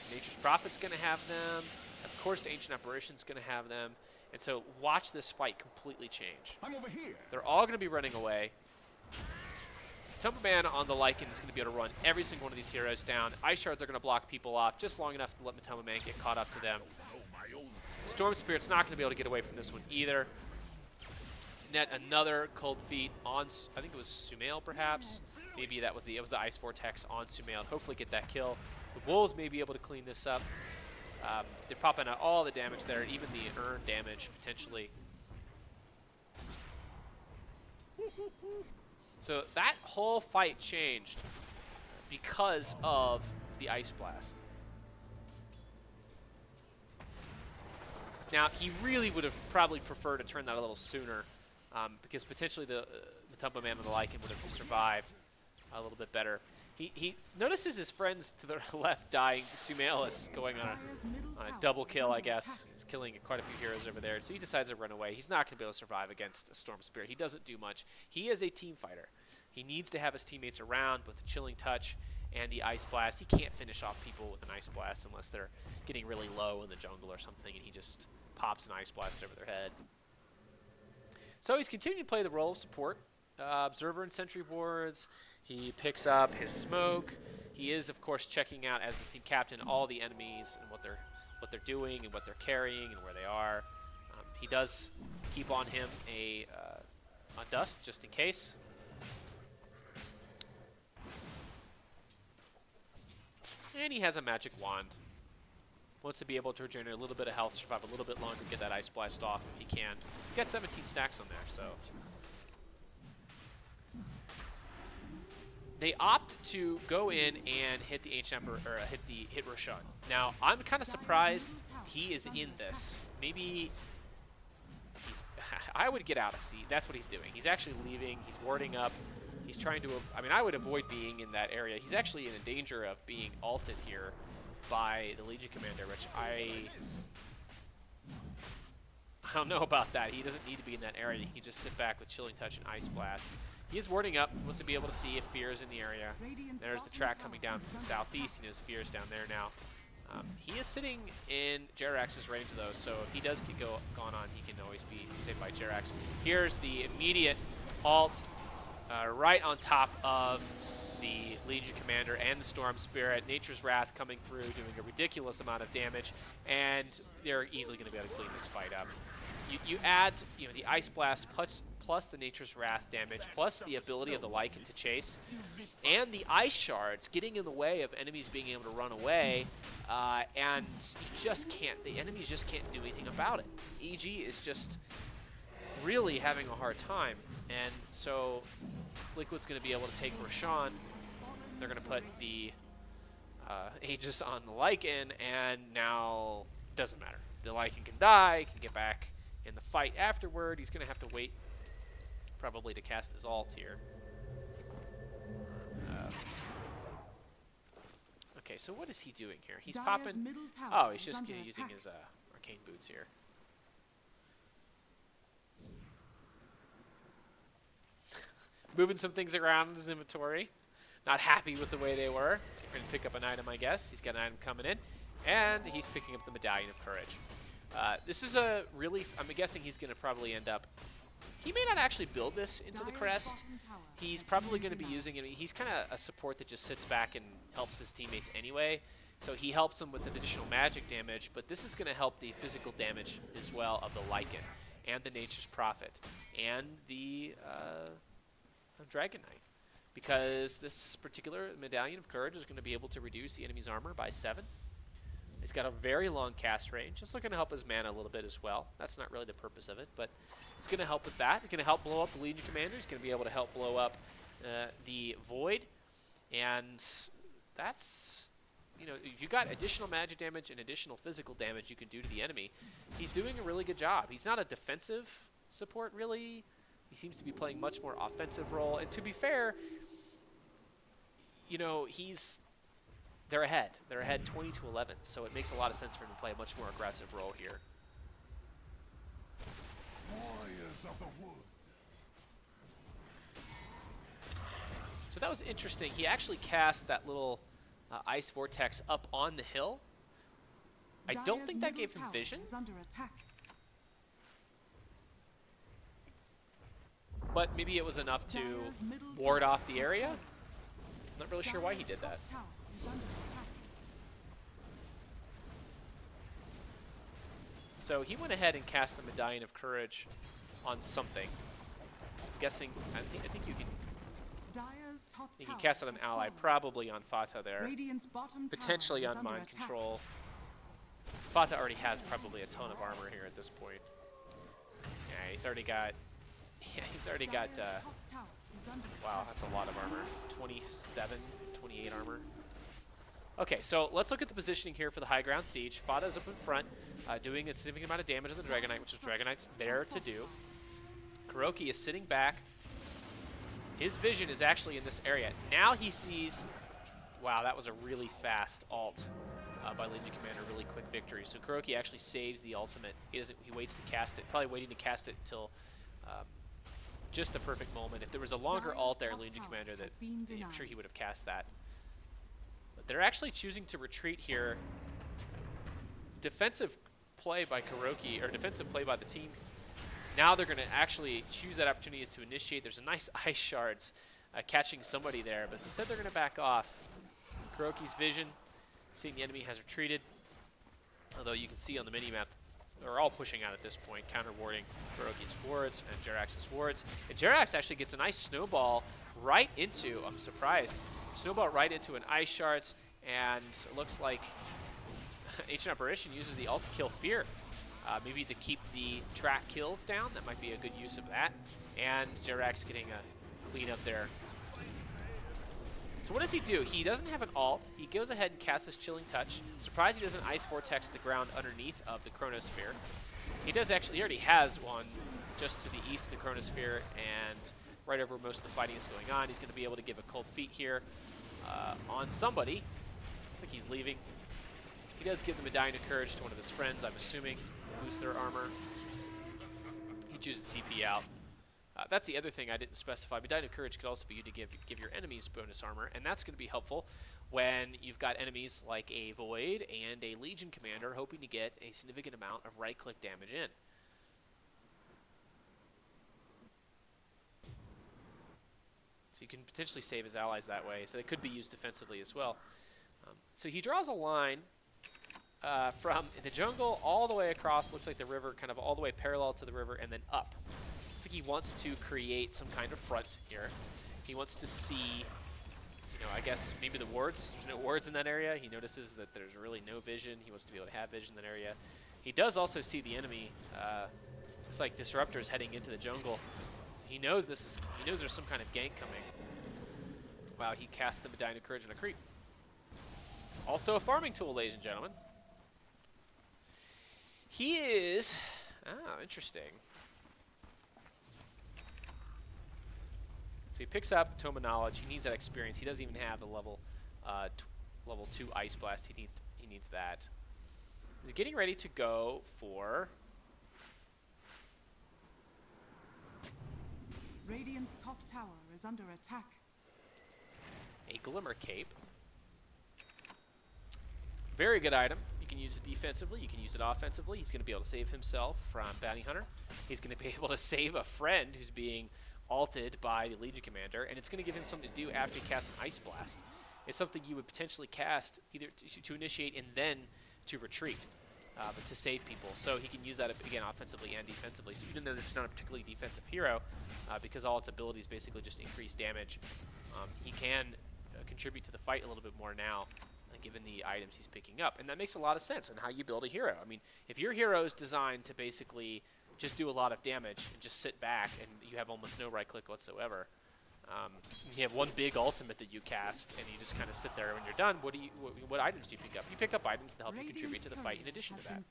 Speaker 1: Nature's Prophet's going to have them. Of course, Ancient Apparition's going to have them. And so watch this fight completely change. I'm over here. They're all going to be running away. Matoma on the Lycan is going to be able to run every single one of these heroes down. Ice Shards are going to block people off just long enough to let Matoma get caught up to them. Storm Spirit's not going to be able to get away from this one either. Net another Cold Feet on, I think it was Sumail perhaps. Maybe it was the Ice Vortex on Sumail. Hopefully get that kill. The Wolves may be able to clean this up. They're popping out all the damage there, even the earned damage potentially. So that whole fight changed because of the Ice Blast. Now, he really would have probably preferred to turn that a little sooner, because potentially the Matumba Man and the Lycan would have survived a little bit better. He notices his friends to the left dying. Sumail is going on a double kill, I guess. He's killing quite a few heroes over there, so he decides to run away. He's not going to be able to survive against a Storm Spirit. He doesn't do much. He is a team fighter. He needs to have his teammates around with the Chilling Touch and the Ice Blast. He can't finish off people with an Ice Blast unless they're getting really low in the jungle or something, and he just pops an Ice Blast over their head. So he's continuing to play the role of support. Observer and sentry boards. He picks up his smoke. He is, of course, checking out as the team captain all the enemies and what they're doing and what they're carrying and where they are. He does keep on him a dust just in case. And he has a magic wand. Wants to be able to regenerate a little bit of health, survive a little bit longer, get that Ice Blast off if he can. He's got 17 stacks on there, so. They opt to go in and hit the Ancient Emperor, or hit Roshan. Now, I'm kind of surprised he is in this. Maybe he's, I would get out of see. That's what he's doing. He's actually leaving. He's warding up. He's trying to, I mean, I would avoid being in that area. He's actually in danger of being ulted here by the Legion Commander, which I don't know about that. He doesn't need to be in that area. He can just sit back with Chilling Touch and Ice Blast. He is warding up, wants to be able to see if Fear is in the area. There's the track coming down from the southeast. He knows Fear is down there now. He is sitting in Jerax's range, though, so if he does get gone on, he can always be saved by Jerax. Here's the immediate ult right on top of the Legion Commander and the Storm Spirit. Nature's Wrath coming through, doing a ridiculous amount of damage, and they're easily going to be able to clean this fight up. You add, the Ice Blast plus the Nature's Wrath damage, plus the ability of the Lycan to chase, and the Ice Shards getting in the way of enemies being able to run away, and you just can't, the enemies just can't do anything about it. EG is just really having a hard time, and so Liquid's going to be able to take Roshan. They're going to put the Aegis on the Lycan, and now it doesn't matter. The Lycan can die, can get back in the fight afterward. He's going to have to wait probably to cast his ult here. Okay, so what is he doing here? He's popping. Oh, he's just using his arcane boots here. Moving some things around in his inventory. Not happy with the way they were. Going to pick up an item, I guess. He's got an item coming in. And he's picking up the Medallion of Courage. This is a really, I'm guessing he's going to probably end up, he may not actually build this into the crest. He's probably going to be using it. He's kind of a support that just sits back and helps his teammates anyway. So he helps them with an additional magic damage, but this is going to help the physical damage as well of the Lycan and the Nature's Prophet and the Dragon Knight. Because this particular Medallion of Courage is going to be able to reduce the enemy's armor by 7. He's got a very long cast range. Just looking to help his mana a little bit as well. That's not really the purpose of it, but it's going to help with that. It's going to help blow up the Legion Commander. He's going to be able to help blow up the Void. And that's, if you got additional magic damage and additional physical damage you can do to the enemy, he's doing a really good job. He's not a defensive support, really. He seems to be playing much more offensive role. And to be fair, they're ahead. They're ahead 20 to 11, so it makes a lot of sense for him to play a much more aggressive role here. Warriors of the Wood. So that was interesting. He actually cast that little ice vortex up on the hill. I don't think that gave him vision. But maybe it was enough to ward off the area. I'm not really sure why he did that. So he went ahead and cast the Medallion of Courage on something. I'm guessing, I think you can cast it on an ally, probably on Fata there. Potentially on Mind Control. Fata already has probably a ton of armor here at this point. Yeah, he's already got Yeah, he's already got, wow, that's a lot of armor. 27, 28 armor. Okay, so let's look at the positioning here for the high ground siege. Fada's up in front, doing a significant amount of damage on the Dragonite, which is Dragonite's there to do. KuroKy is sitting back. His vision is actually in this area. Now he sees, wow, that was a really fast ult by Legion Commander, really quick victory. So KuroKy actually saves the ultimate. He waits to cast it, probably waiting to cast it until just the perfect moment. If there was a longer ult there, Legion Commander, that I'm sure he would have cast that. But they're actually choosing to retreat here. Defensive play by KuroKy, or defensive play by the team. Now they're going to actually choose that opportunity to initiate. There's a nice ice shards catching somebody there, but instead they're going to back off. KuroKy's vision, seeing the enemy has retreated. Although you can see on the mini-map, they're all pushing out at this point, counter-warding KuroKy's wards and Jerax's wards. And Jerax actually gets a nice snowball right into, I'm surprised, snowball right into an ice shards, and it looks like Ancient Apparition uses the ult to kill Fear. Maybe to keep the track kills down. That might be a good use of that. And Jerax getting a clean up there. So what does he do? He doesn't have an ult. He goes ahead and casts his Chilling Touch. Surprised he doesn't Ice Vortex the ground underneath of the Chronosphere. He does actually, he already has one just to the east of the Chronosphere and right over where most of the fighting is going on. He's going to be able to give a Cold Feet here on somebody. Looks like he's leaving. He does give the Medallion of Courage to one of his friends, I'm assuming. Boost their armor. He chooses TP out. That's the other thing I didn't specify. Medallion of Courage could also be used to give your enemies bonus armor, and that's going to be helpful when you've got enemies like a Void and a Legion Commander hoping to get a significant amount of right-click damage in. So you can potentially save his allies that way, so they could be used defensively as well. So he draws a line from the jungle all the way across, looks like the river, kind of all the way parallel to the river, and then up. Looks like he wants to create some kind of front here. He wants to see, you know, I guess maybe the wards. There's no wards in that area. He notices that there's really no vision. He wants to be able to have vision in that area. He does also see the enemy. Looks like Disruptor is heading into the jungle. So he knows he knows there's some kind of gank coming. Wow, he casts the Medallion of Courage on a creep. Also a farming tool, ladies and gentlemen. He is, interesting. So he picks up Tome of Knowledge. He needs that experience. He doesn't even have the level 2 Ice Blast. He needs that. He's getting ready to go for
Speaker 2: Radiant's top tower is under attack.
Speaker 1: a Glimmer Cape. Very good item. You can use it defensively. You can use it offensively. He's going to be able to save himself from Bounty Hunter. He's going to be able to save a friend who's being ulted by the Legion Commander, and it's going to give him something to do after he casts an Ice Blast. It's something you would potentially cast either to initiate and then to retreat, but to save people. So he can use that, again, offensively and defensively. So even though this is not a particularly defensive hero, because all its abilities basically just increase damage, he can contribute to the fight a little bit more now, given the items he's picking up. And that makes a lot of sense in how you build a hero. I mean, if your hero is designed to basically just do a lot of damage and just sit back and you have almost no right click whatsoever, you have one big ultimate that you cast and you just kind of sit there. When you're done, what items do you pick up? You pick up items to help you contribute to the fight in addition to that.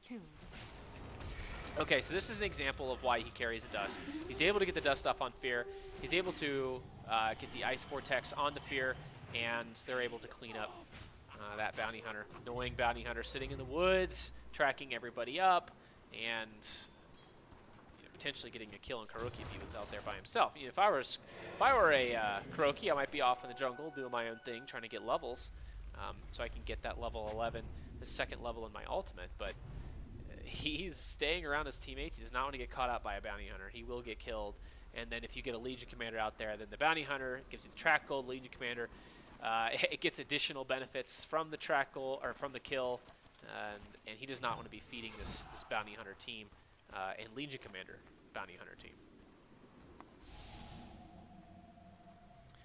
Speaker 1: Okay, so this is an example of why he carries a dust. He's able to get the dust off on Fear. He's able to get the Ice Vortex onto Fear, and they're able to clean up that Bounty Hunter. Annoying Bounty Hunter sitting in the woods, tracking everybody up, and potentially getting a kill on KuroKy if he was out there by himself. If I were a KuroKy, I might be off in the jungle doing my own thing, trying to get levels, so I can get that level 11, the second level in my ultimate. But he's staying around his teammates. He does not want to get caught out by a Bounty Hunter. He will get killed. And then if you get a Legion Commander out there, then the Bounty Hunter gives you the track gold. Legion Commander, it gets additional benefits from the track goal or from the kill, and he does not want to be feeding this Bounty Hunter team and Legion Commander Bounty Hunter team.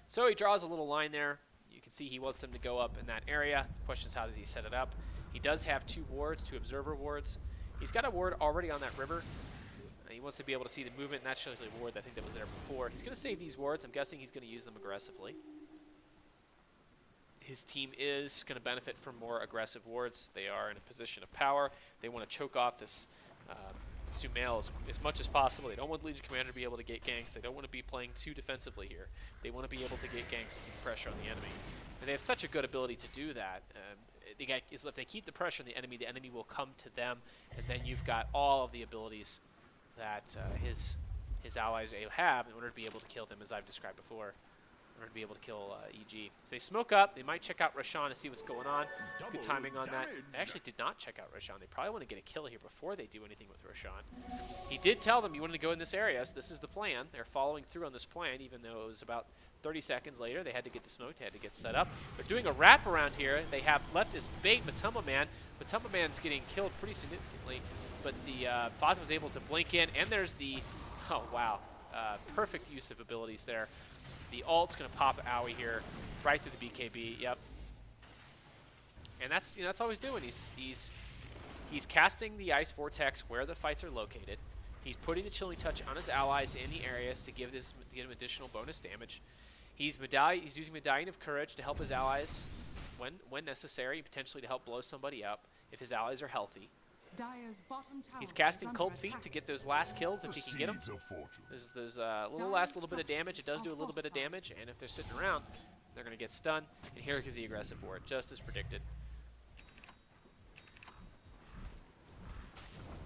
Speaker 1: So he draws a little line there. You can see he wants them to go up in that area. The question is, how does he set it up? He does have 2 wards, 2 observer wards. He's got a ward already on that river. He wants to be able to see the movement, and that's usually a ward I think that was there before. He's going to save these wards. I'm guessing he's going to use them aggressively. His team is going to benefit from more aggressive wards. They are in a position of power. They want to choke off this Sumail as much as possible. They don't want the Legion Commander to be able to get ganks. They don't want to be playing too defensively here. They want to be able to get ganks and keep pressure on the enemy. And they have such a good ability to do that. If they keep the pressure on the enemy will come to them, and then you've got all of the abilities that his allies have in order to be able to kill them, as I've described before. In order to be able to kill EG. So they smoke up. They might check out Roshan to see what's going on. Good timing on that. They actually did not check out Roshan. They probably want to get a kill here before they do anything with Roshan. He did tell them you wanted to go in this area, so this is the plan. They're following through on this plan, even though it was about 30 seconds later. They had to get the smoke. They had to get set up. They're doing a wrap around here. They have left his bait, Matuma Man. Matuma Man's getting killed pretty significantly, but the Faz was able to blink in, and there's the, oh wow, perfect use of abilities there. The ult's going to pop Owie here, right through the BKB. Yep. And that's that's all he's doing. He's casting the Ice Vortex where the fights are located. He's putting the Chilling Touch on his allies in the areas to give him additional bonus damage. He's using Medallion of Courage to help his allies when necessary, potentially to help blow somebody up if his allies are healthy. He's casting Cold Feet to get those last kills if he can get them. There's a last little bit of damage. It does do a little bit of damage, and if they're sitting around, they're going to get stunned. And here is the aggressive ward, just as predicted.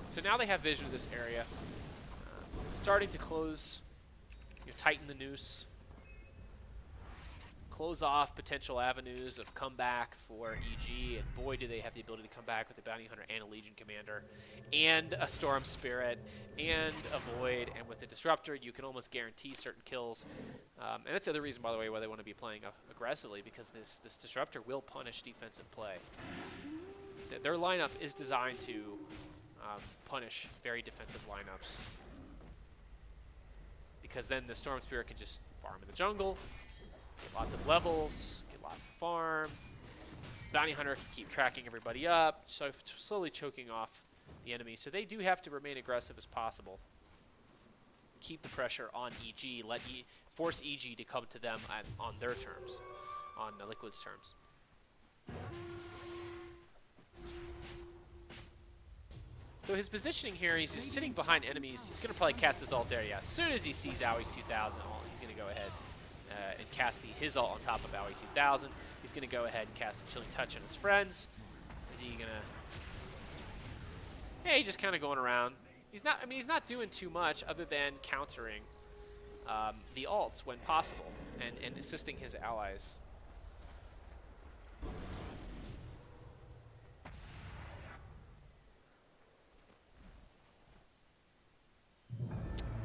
Speaker 1: So now they have vision of this area. Starting to close, tighten the noose. Close off potential avenues of comeback for EG, and boy, do they have the ability to come back with a Bounty Hunter and a Legion Commander, and a Storm Spirit, and a Void, and with the Disruptor, you can almost guarantee certain kills. And that's the other reason, by the way, why they want to be playing aggressively, because this Disruptor will punish defensive play. Their lineup is designed to punish very defensive lineups, because then the Storm Spirit can just farm in the jungle, get lots of levels, get lots of farm. Bounty Hunter can keep tracking everybody up, so slowly choking off the enemy. So they do have to remain aggressive as possible. Keep the pressure on EG, force EG to come to them on their terms, on Liquid's terms. So his positioning here, he's just sitting behind enemies. He's going to probably cast his ult there. Yeah, as soon as he sees Owie's 2000 ult, he's going to go ahead and cast his ult on top of Owie 2000. He's going to go ahead and cast the Chilling Touch on his friends. Is he going to... Yeah, he's just kind of going around. He's not doing too much other than countering the ults when possible and assisting his allies.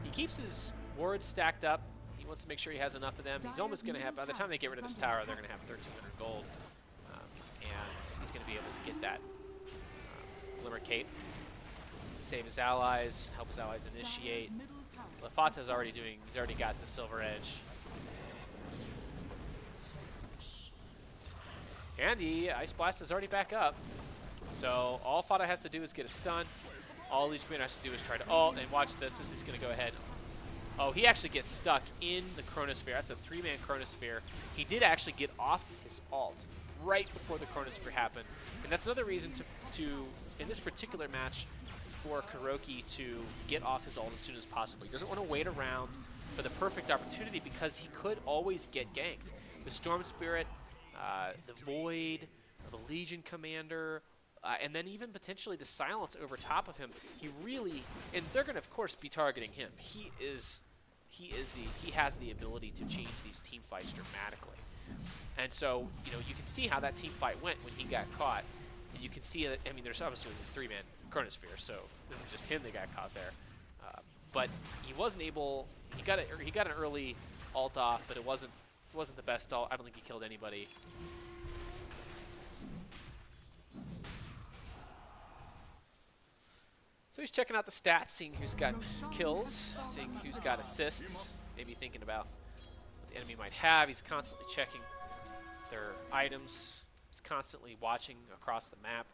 Speaker 1: He keeps his wards stacked up. He wants to make sure he has enough of them. He's almost going to have, by the time they get rid of this tower, they're going to have 1,300 gold. And he's going to be able to get that Glimmer Cape, save his allies, help his allies initiate. Lafata's already he's already got the Silver Edge. And the Ice Blast is already back up. So all Fata has to do is get a stun. All Legion Commander has to do is try to ult, and watch this. This is going to go ahead. Oh, he actually gets stuck in the Chronosphere. That's a 3-man Chronosphere. He did actually get off his ult right before the Chronosphere happened. And that's another reason to in this particular match, for KuroKy to get off his ult as soon as possible. He doesn't want to wait around for the perfect opportunity because he could always get ganked. The Storm Spirit, the Void, the Legion Commander, and then even potentially the Silence over top of him. He really, and they're going to of course be targeting him. He has the ability to change these team fights dramatically. And so, you can see how that team fight went when he got caught. And you can see that, there's obviously the 3-man Chronosphere, so this is just him that got caught there. But he wasn't able, he got an early ult off, but it wasn't the best ult. I don't think he killed anybody. So he's checking out the stats, seeing who's got kills, seeing who's got assists, maybe thinking about what the enemy might have. He's constantly checking their items. He's constantly watching across the map.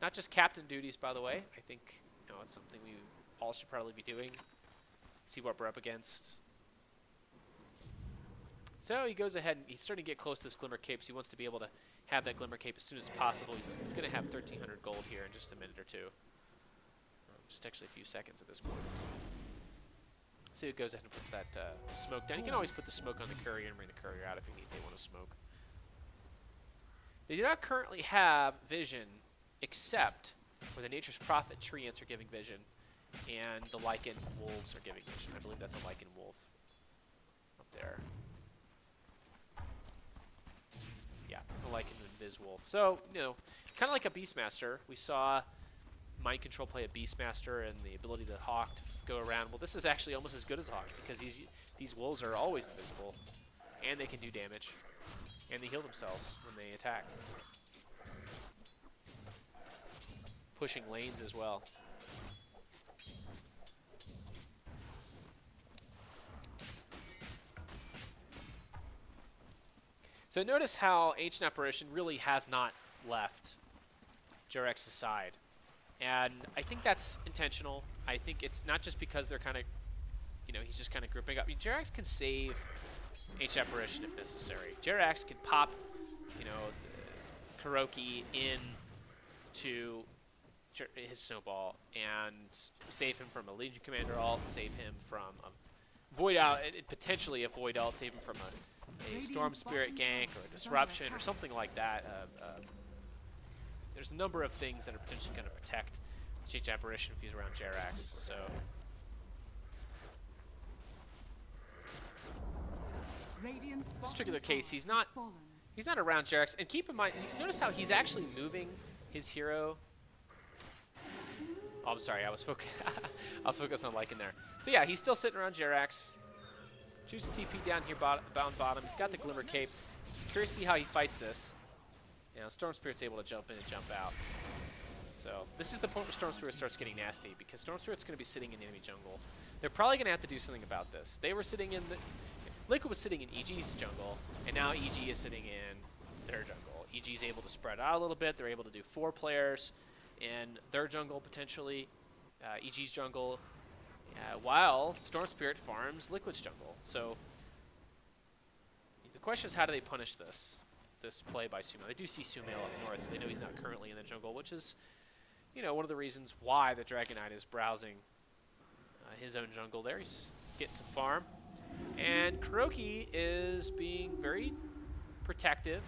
Speaker 1: Not just captain duties, by the way. I think it's something we all should probably be doing. See what we're up against. So he goes ahead and he's starting to get close to this Glimmer Cape, so he wants to be able to have that Glimmer Cape as soon as possible. He's going to have 1,300 gold here in just a minute or two. Just actually a few seconds at this point. So he goes ahead and puts that smoke down. You can always put the smoke on the courier and bring the courier out if they want to smoke. They do not currently have vision, except where the Nature's Prophet treants are giving vision, and the Lycan wolves are giving vision. I believe that's a Lycan wolf up there. Yeah, a Lycan Invis wolf. So, you know, kind of like a Beastmaster. We saw Mind Control play a Beastmaster and the ability to Hawk to go around. Well, this is actually almost as good as Hawk because these wolves are always invisible, and they can do damage, and they heal themselves when they attack. Pushing lanes as well. So notice how Ancient Apparition really has not left JerAx's side. And I think that's intentional. I think it's not just because they're kind of, you know, he's just kind of grouping up. I mean, JerAx can save Ancient Apparition if necessary. JerAx can pop, you know, KuroKy into his snowball and save him from a Legion Commander ult, save him from a Void Alt, potentially a Void Alt, save him from a Storm Spirit gank or a Disruption or something like that. There's a number of things that are potentially going to protect Ancient Apparition if he's around JerAx. So in this particular case, he's not around JerAx. And keep in mind, you notice how he's actually moving his hero. Oh, I'm sorry, I was focused on Lycan there. So yeah, he's still sitting around JerAx. Chooses TP down here, bound bottom. He's got the Glimmer Cape. Just curious to see how he fights this. You know, Storm Spirit's able to jump in and jump out. So this is the point where Storm Spirit starts getting nasty, because Storm Spirit's going to be sitting in the enemy jungle. They're probably going to have to do something about this. They were sitting in the... Liquid was sitting in EG's jungle, and now EG is sitting in their jungle. EG's able to spread out a little bit. They're able to do 4 players in their jungle, potentially. EG's jungle, while Storm Spirit farms Liquid's jungle. So the question is, how do they punish this play by Sumail? They do see Sumail up north, so they know he's not currently in the jungle, which is, you know, one of the reasons why the Dragon Knight is browsing his own jungle there. He's getting some farm. And KuroKy is being very protective.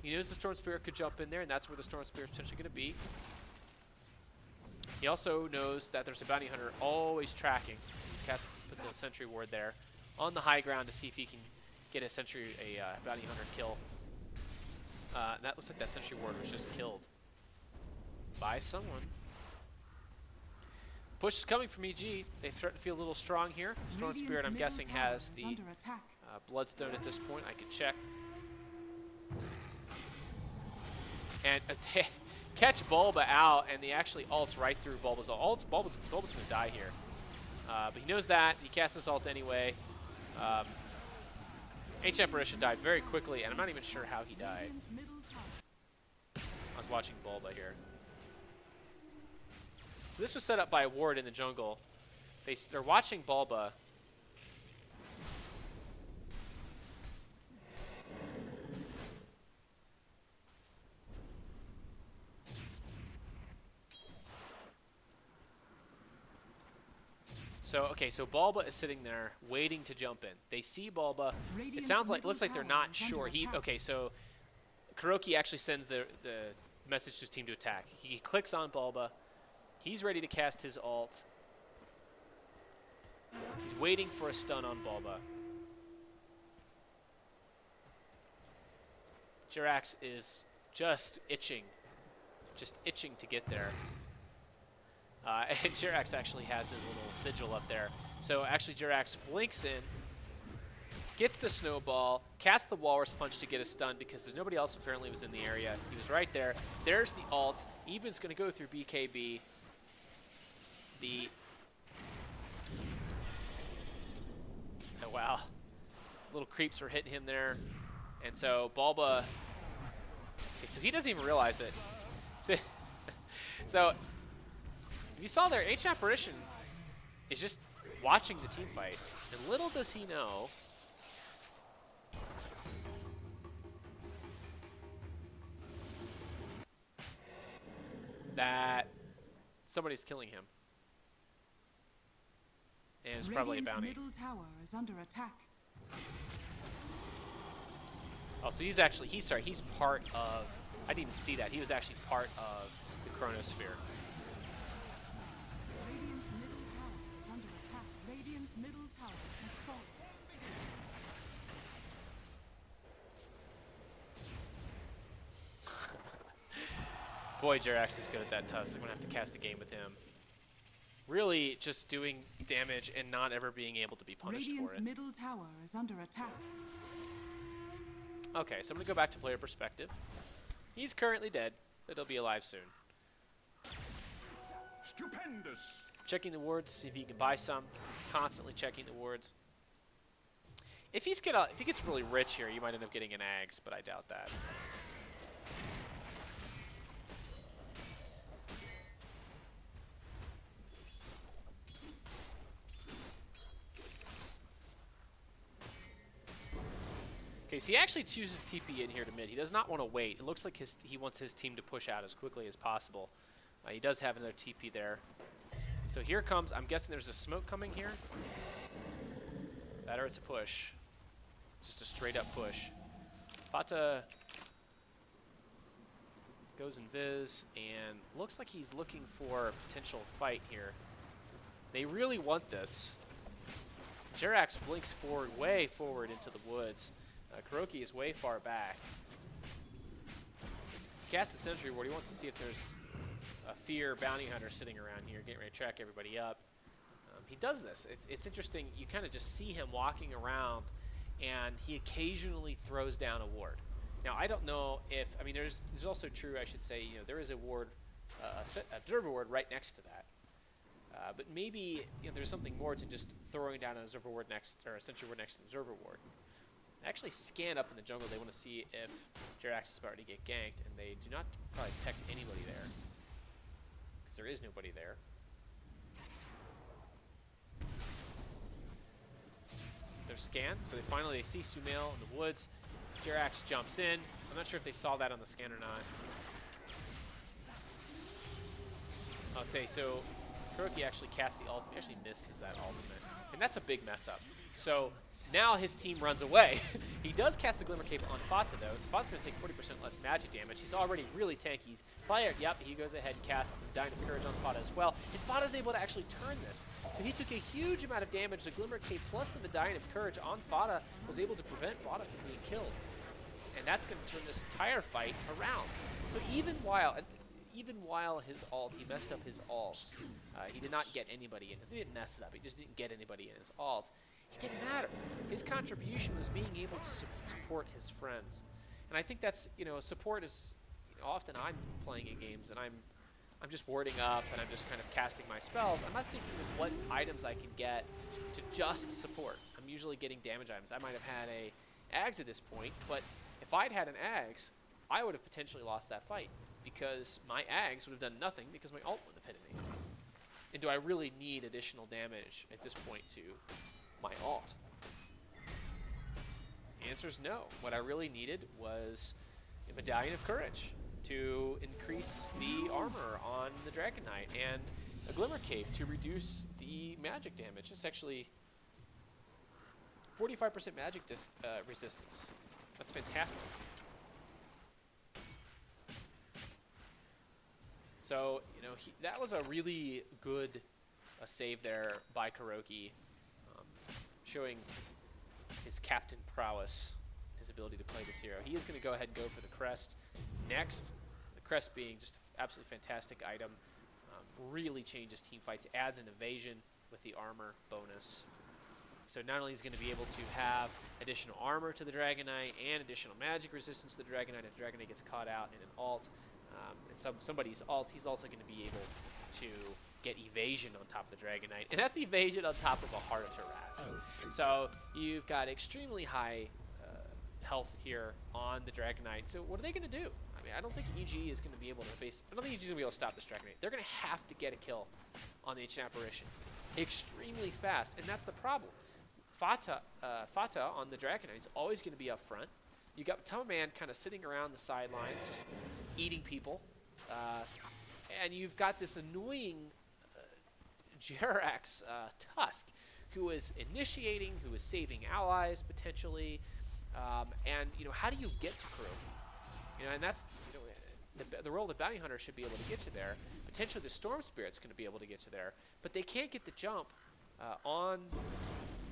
Speaker 1: He knows the Storm Spirit could jump in there, and that's where the Storm Spirit's potentially going to be. He also knows that there's a bounty hunter always tracking. He puts a sentry ward there on the high ground to see if he can get a bounty hunter kill. That looks like that sentry ward was just killed by someone. Push is coming from EG. They start to feel a little strong here. Storm Spirit, I'm guessing, has the Bloodstone at this point. I can check. And catch Bulba out, and they actually ults right through Bulba's ult. Bulba's going to die here. But he knows that. He casts his ult anyway. Ancient Apparition died very quickly, and I'm not even sure how he died. I was watching Bulba here. So this was set up by a ward in the jungle. They're watching Bulba. So, okay, so Bulba is sitting there waiting to jump in. They see Bulba. It looks like they're not sure. Okay, so KuroKy actually sends the message to his team to attack. He clicks on Bulba. He's ready to cast his ult. He's waiting for a stun on Bulba. JerAx is just itching to get there. And JerAx actually has his little sigil up there. So actually JerAx blinks in, gets the snowball, casts the Walrus Punch to get a stun because nobody else apparently was in the area. He was right there. There's the ult. Even's going to go through BKB. Oh, wow. Little creeps were hitting him there. And so Bulba, okay, so he doesn't even realize it. So if you saw there, Ancient Apparition is just watching the team fight, and little does he know that somebody's killing him. And it's probably a bounty.
Speaker 2: Middle tower is under attack.
Speaker 1: Oh, so he's actually, he's part of, I didn't even see that. He was actually part of the Chronosphere.
Speaker 2: Radiant's middle tower is under attack. Radiant's middle tower has fallen.
Speaker 1: Boy, Jerax is good at that Tusk. I'm going to have to cast a game with him. Really just doing damage and not ever being able to be punished
Speaker 2: Radiant's
Speaker 1: for it.
Speaker 2: middle tower is under attack.
Speaker 1: Okay, so I'm going to go back to player perspective. He's currently dead, but he'll be alive soon.
Speaker 3: Stupendous.
Speaker 1: Checking the wards, see if he can buy some. Constantly checking the wards. If he gets really rich here, you might end up getting an Ags, but I doubt that. Okay, so he actually chooses TP in here to mid. He does not want to wait. It looks like he wants his team to push out as quickly as possible. He does have another TP there. So here comes, I'm guessing there's a smoke coming here. That or it's a push. Just a straight up push. Fata goes invis and looks like he's looking for a potential fight here. They really want this. Jerax blinks forward, way forward into the woods. KuroKy is way far back. Cast the Sentry Ward. He wants to see if there's a Fear Bounty Hunter sitting around here, getting ready to track everybody up. He does this. It's interesting. You kind of just see him walking around, and he occasionally throws down a ward. Now, I don't know if, I mean, there's also true, I should say, there is a ward, observer ward right next to that. But maybe there's something more to just throwing down an observer ward next, or a sentry ward next to the observer ward. Actually scan up in the jungle. They want to see if Jerax is about to get ganked, and they do not probably detect anybody there, because there is nobody there. They're scanned, so they see Sumail in the woods. Jerax jumps in. I'm not sure if they saw that on the scan or not. I'll say, so KuroKy actually casts the ultimate. He actually misses that ultimate, and that's a big mess up. So now his team runs away. He does cast the Glimmer Cape on Fata, though. So Fata's going to take 40% less magic damage. He's already really tanky. He's probably, yep, he goes ahead and casts the Dying of Courage on Fata as well. And Fata's able to actually turn this. So he took a huge amount of damage. The Glimmer Cape plus the Medallion of Courage on Fata was able to prevent Fata from being killed. And that's going to turn this entire fight around. So even while his ult, he messed up his ult. He did not get anybody in. He didn't mess it up. He just didn't get anybody in his ult. It didn't matter. His contribution was being able to support his friends. And I think that's, support is, often I'm playing in games and I'm just warding up and I'm just kind of casting my spells. I'm not thinking of what items I can get to just support. I'm usually getting damage items. I might have had a Ags at this point, but if I'd had an Ags, I would have potentially lost that fight because my Ags would have done nothing because my ult wouldn't have hit anything. And do I really need additional damage at this point to my ult? The answer is no. What I really needed was a Medallion of Courage to increase the armor on the Dragon Knight and a Glimmer Cape to reduce the magic damage. It's actually 45% magic resistance. That's fantastic. So, that was a really good save there by KuroKy. Showing his captain prowess, his ability to play this hero. He is going to go ahead and go for the crest next. The crest being just an absolutely fantastic item. Really changes team fights, adds an evasion with the armor bonus. So not only is he going to be able to have additional armor to the Dragon Knight and additional magic resistance to the Dragon Knight if the Dragon Knight gets caught out in an ult, and somebody's ult, he's also going to be able to get evasion on top of the Dragon Knight, and that's evasion on top of a Heart of Taraz. So you've got extremely high health here on the Dragon Knight. So what are they going to do? I mean, I don't think EG is going to be able to I don't think EG is going to be able to stop this Dragon Knight. They're going to have to get a kill on the Ancient Apparition extremely fast, and that's the problem. Fata on the Dragon Knight is always going to be up front. You got Tamaman kind of sitting around the sidelines, just eating people, and you've got this annoying Jerax Tusk, who is initiating, who is saving allies potentially, and how do you get to KuroKy? And that's the role of the Bounty Hunter should be able to get you there. Potentially the Storm Spirit's going to be able to get you there, but they can't get the jump on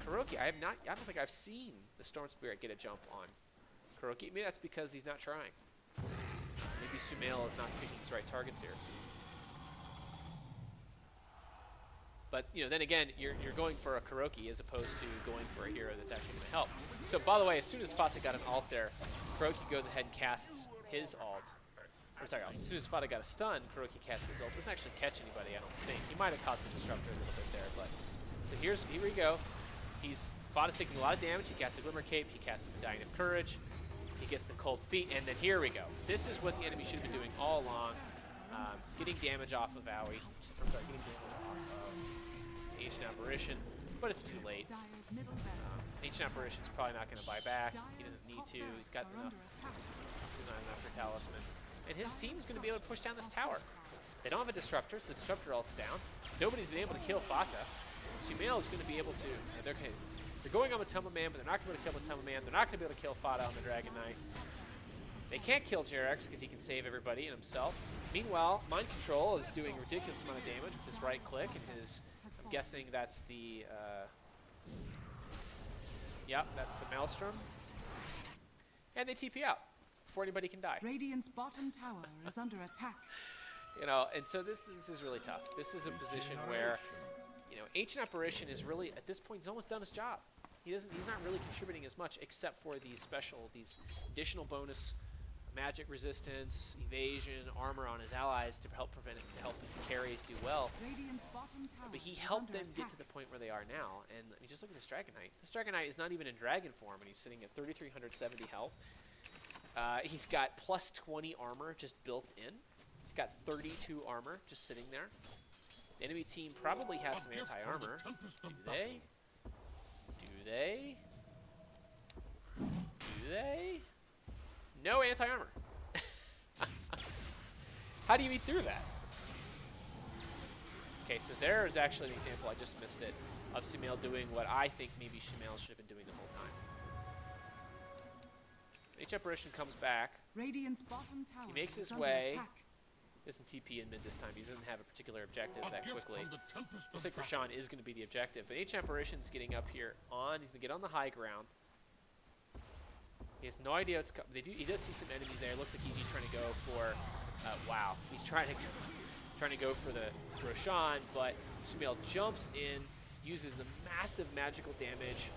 Speaker 1: KuroKy. I don't think I've seen the Storm Spirit get a jump on KuroKy. Maybe that's because he's not trying. Maybe Sumail is not picking his right targets here. But then again, you're going for a KuroKy as opposed to going for a hero that's actually going to help. So by the way, as soon as Fata got an ult there, KuroKy goes ahead and casts his ult. I'm sorry, as soon as Fata got a stun, KuroKy casts his ult. Doesn't actually catch anybody, I don't think. He might have caught the disruptor a little bit there, but so here we go. Fata's taking a lot of damage. He casts the Glimmer Cape. He casts the Dying of Courage. He gets the Cold Feet, and then here we go. This is what the enemy should have been doing all along, getting damage off of Aoi. I'm sorry, getting damage off of Ancient Apparition, but it's too late. Ancient Apparition's probably not going to buy back. He doesn't need to. He's got enough. He's not enough for Talisman. And his team's going to be able to push down this tower. They don't have a Disruptor, so the Disruptor ult's down. Nobody's been able to kill Fata. Sumail is going to be able to. They're going on Matoma Man, but they're not going to be able to kill Matoma Man. They're not going to be able to kill Fata on the Dragon Knight. They can't kill Jerax because he can save everybody and himself. Meanwhile, Mind Control is doing a ridiculous amount of damage with his right click and his. I'm guessing that's the. Yep, that's the Maelstrom. And they TP out before anybody can die.
Speaker 2: Radiant's bottom tower is under attack.
Speaker 1: And so this is really tough. This is a position where, Ancient Apparition is really, at this point, he's almost done his job. He's not really contributing as much except for these additional bonus magic resistance, evasion, armor on his allies to help his carries do well.
Speaker 2: Radiant's bottom tower
Speaker 1: But he
Speaker 2: is
Speaker 1: helped
Speaker 2: under
Speaker 1: them get
Speaker 2: attack.
Speaker 1: to the point where they are now. And I mean, just look at this Dragon Knight. This Dragon Knight is not even in dragon form, and he's sitting at 3,370 health. He's got plus 20 armor just built in. He's got 32 armor just sitting there. The enemy team probably has some anti-armor. Do they? Do they? Do they? No anti-armor. How do you eat through that? Okay, so there is actually an example, I just missed it, of Sumail doing what I think maybe Sumail should have been doing the whole time. So H Apparition comes back.
Speaker 2: Radiant's bottom tower
Speaker 1: He makes his
Speaker 2: is under
Speaker 1: way.
Speaker 2: attack.
Speaker 1: Doesn't TP in mid this time. He doesn't have a particular objective that quickly. Looks like Roshan is going to be the objective, but H Apparition's getting up here on. He's going to get on the high ground. He has no idea what's coming. He does see some enemies there. It looks like EG's trying to go for. Wow, he's trying to go for the Roshan, but Sumail jumps in, uses the massive magical damage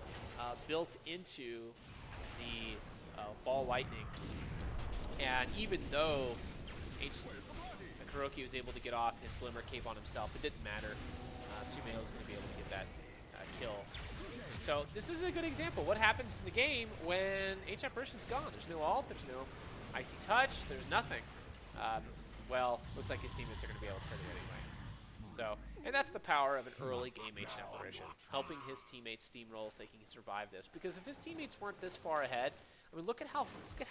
Speaker 1: built into the ball lightning, and even though KuroKy was able to get off his Glimmer Cape on himself, it didn't matter. Sumail is going to be able to get that kill. So this is a good example. What happens in the game when H Apparition's gone? There's no ult, there's no icy touch, there's nothing. Well, looks like his teammates are going to be able to turn it anyway. So, and that's the power of an early game H Apparition, helping his teammates steamroll so they can survive this. Because if his teammates weren't this far ahead, I mean, look at how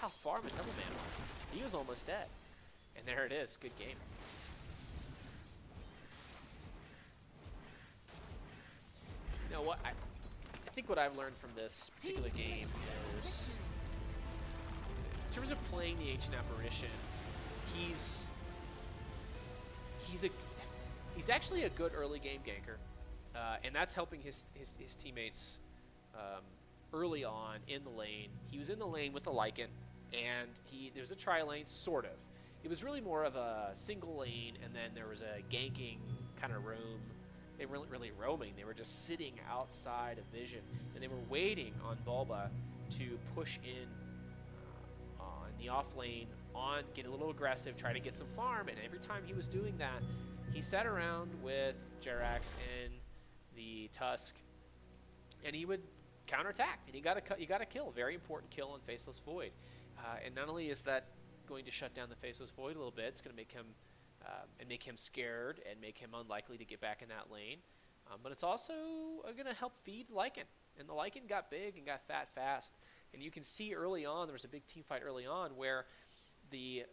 Speaker 1: far Matema Man was. He was almost dead. And there it is. Good game. You know what? I think what I've learned from this particular game is, in terms of playing the Ancient Apparition, he's actually a good early game ganker, and that's helping his teammates early on in the lane. He was in the lane with the Lycan, and there was a tri-lane, sort of. It was really more of a single lane, and then there was a ganking kind of roam. They weren't really roaming. They were just sitting outside of vision, and they were waiting on Bulba to push in on the off lane, get a little aggressive, try to get some farm, and every time he was doing that, he sat around with Jerax and the Tusk, and he would counterattack, and he got a kill, very important kill on Faceless Void. And not only is that going to shut down the Faceless Void a little bit. It's going to make him and make him scared and make him unlikely to get back in that lane. But it's also going to help feed Lycan. And the Lycan got big and got fat fast. And you can see early on, there was a big team fight early on where the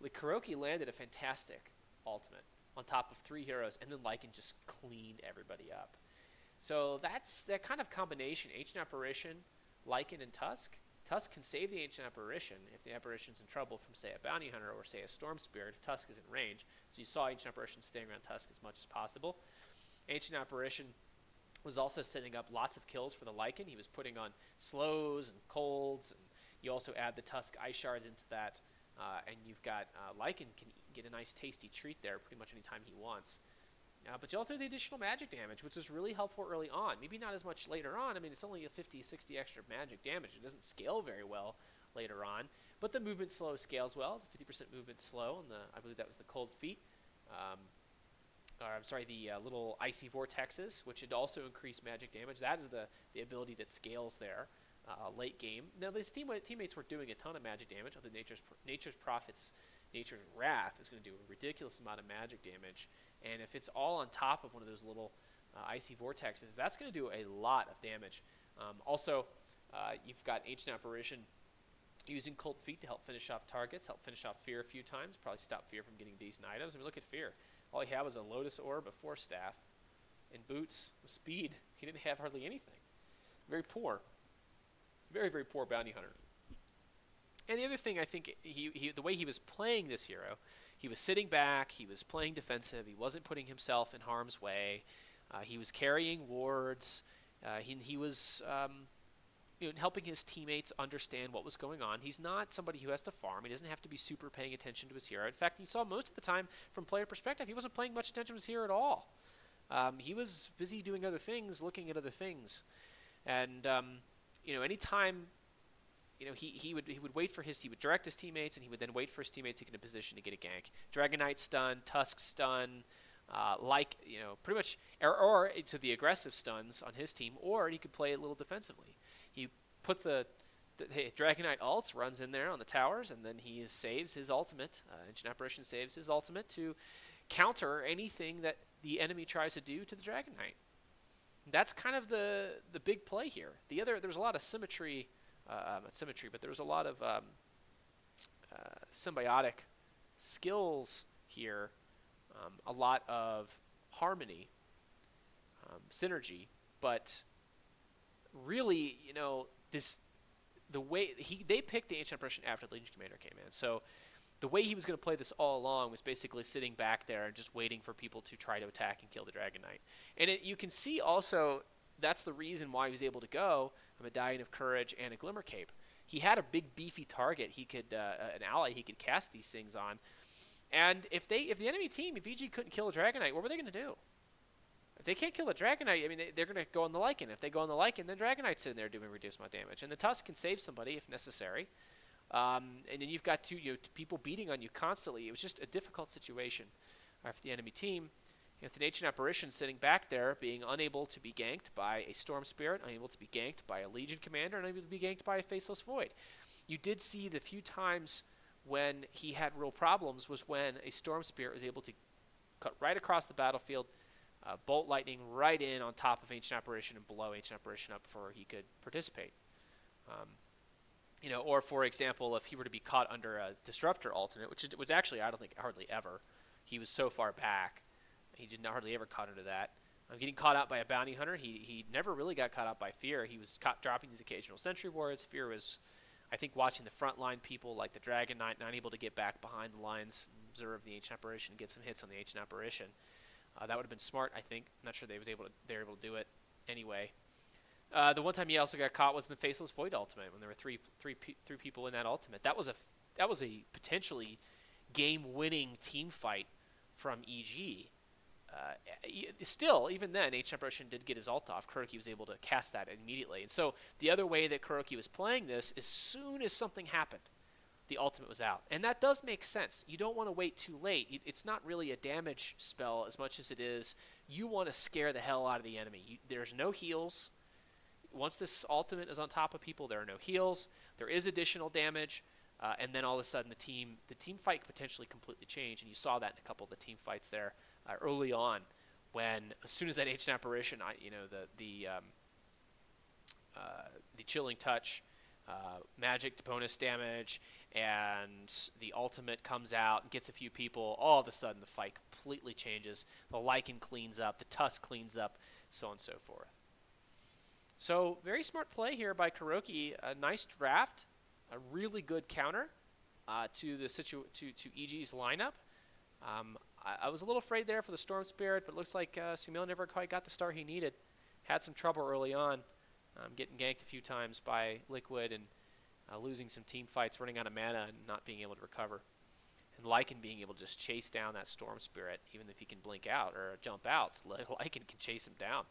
Speaker 1: KuroKy landed a fantastic ultimate on top of 3 heroes, and then Lycan just cleaned everybody up. So that's that kind of combination, Ancient Apparition, Lycan, and Tusk. Tusk can save the Ancient Apparition if the Apparition's in trouble from, say, a Bounty Hunter or, say, a Storm Spirit if Tusk is in range. So you saw Ancient Apparition staying around Tusk as much as possible. Ancient Apparition was also setting up lots of kills for the Lycan. He was putting on slows and colds, and you also add the Tusk Ice Shards into that, and you've got Lycan can get a nice tasty treat there pretty much anytime he wants. But you also have the additional magic damage, which is really helpful early on. Maybe not as much later on. I mean, it's only a 50, 60 extra magic damage. It doesn't scale very well later on. But the movement slow scales well. It's a 50% movement slow, and I believe that was the cold feet. The little icy vortexes, which had also increased magic damage. That is the ability that scales there late game. Now, these teammates were doing a ton of magic damage. Although Nature's Prophet's Nature's Wrath is going to do a ridiculous amount of magic damage. And if it's all on top of one of those little icy vortexes, that's going to do a lot of damage. You've got Ancient Apparition using Cold Feet to help finish off targets, help finish off Fear a few times, probably stop Fear from getting decent items. I mean, look at Fear. All he had was a Lotus Orb, a Force Staff, and boots with speed. He didn't have hardly anything. Very poor. Very, very poor Bounty Hunter. And the other thing, I think, the way he was playing this hero, he was sitting back, he was playing defensive, he wasn't putting himself in harm's way, he was carrying wards, he was helping his teammates understand what was going on. He's not somebody who has to farm. He doesn't have to be super paying attention to his hero. In fact, you saw most of the time, from player perspective, he wasn't paying much attention to his hero at all. He was busy doing other things, looking at other things. And, anytime... he would wait for he would direct his teammates, and he would then wait for his teammates to get in a position to get a gank. Dragonite stun, Tusk stun, pretty much, or so the aggressive stuns on his team, or he could play it a little defensively. He puts the Dragonite ults, runs in there on the towers, and then he saves his ultimate. Ancient Apparition saves his ultimate to counter anything that the enemy tries to do to the Dragonite. That's kind of the big play here. There's a lot of symmetry. Not symmetry, but there was a lot of symbiotic skills here, a lot of harmony, synergy, but really, the way they picked the Ancient Apparition after the Legion Commander came in. So the way he was going to play this all along was basically sitting back there and just waiting for people to try to attack and kill the Dragonite. And you can see also that's the reason why he was able to go a Medallion of Courage and a Glimmer Cape. He had a big beefy target he could an ally he could cast these things on. And if the enemy team, if EG couldn't kill a Dragonite, what were they going to do? If they can't kill a Dragonite, I mean, they're going to go on the Lycan. If they go on the Lycan, then Dragonite's sitting there doing reduced amount of damage. And the Tusk can save somebody if necessary. And then you've got people beating on you constantly. It was just a difficult situation for the enemy team. With an Ancient Apparition sitting back there, being unable to be ganked by a Storm Spirit, unable to be ganked by a Legion Commander, unable to be ganked by a Faceless Void. You did see the few times when he had real problems was when a Storm Spirit was able to cut right across the battlefield, bolt lightning right in on top of Ancient Apparition and blow Ancient Apparition up before he could participate. Or for example, if he were to be caught under a Disruptor alternate, which it was actually, I don't think, hardly ever. He was so far back. He did not hardly ever caught under that. Getting caught out by a Bounty Hunter, he never really got caught out by Fear. He was dropping these occasional Sentry Wards. Fear was, I think, watching the frontline people like the Dragon Knight, not able to get back behind the lines, observe the Ancient Apparition, and get some hits on the Ancient Apparition. That would have been smart, I think. I'm not sure they were able to do it anyway. The one time he also got caught was in the Faceless Void ultimate when there were three people in that ultimate. That was a potentially game-winning team fight from EG. Still, even then, Ancient Apparition did get his ult off. KuroKy was able to cast that immediately. And so the other way that KuroKy was playing this, as soon as something happened, the ultimate was out. And that does make sense. You don't want to wait too late. It's not really a damage spell as much as it is you want to scare the hell out of the enemy. There's no heals. Once this ultimate is on top of people, there are no heals. There is additional damage. and then all of a sudden the team fight potentially completely changed, and you saw that in a couple of the team fights there early on, when as soon as that ancient apparition, the chilling touch, magic to bonus damage, and the ultimate comes out and gets a few people, all of a sudden the fight completely changes. The Lycan cleans up, the Tusk cleans up, so on and so forth. So very smart play here by KuroKy. A nice draft, a really good counter to EG's lineup. I was a little afraid there for the Storm Spirit, but it looks like Sumail never quite got the start he needed. Had some trouble early on, getting ganked a few times by Liquid and losing some team fights, running out of mana and not being able to recover. And Lycan being able to just chase down that Storm Spirit, even if he can blink out or jump out, Lycan can chase him down,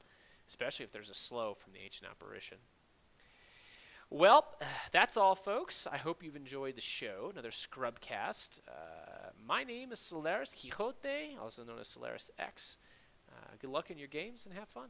Speaker 1: especially if there's a slow from the Ancient Apparition. Well, that's all, folks. I hope you've enjoyed the show. Another Scrubcast. My name is Solaris Quixote, also known as Solaris X. Good luck in your games and have fun.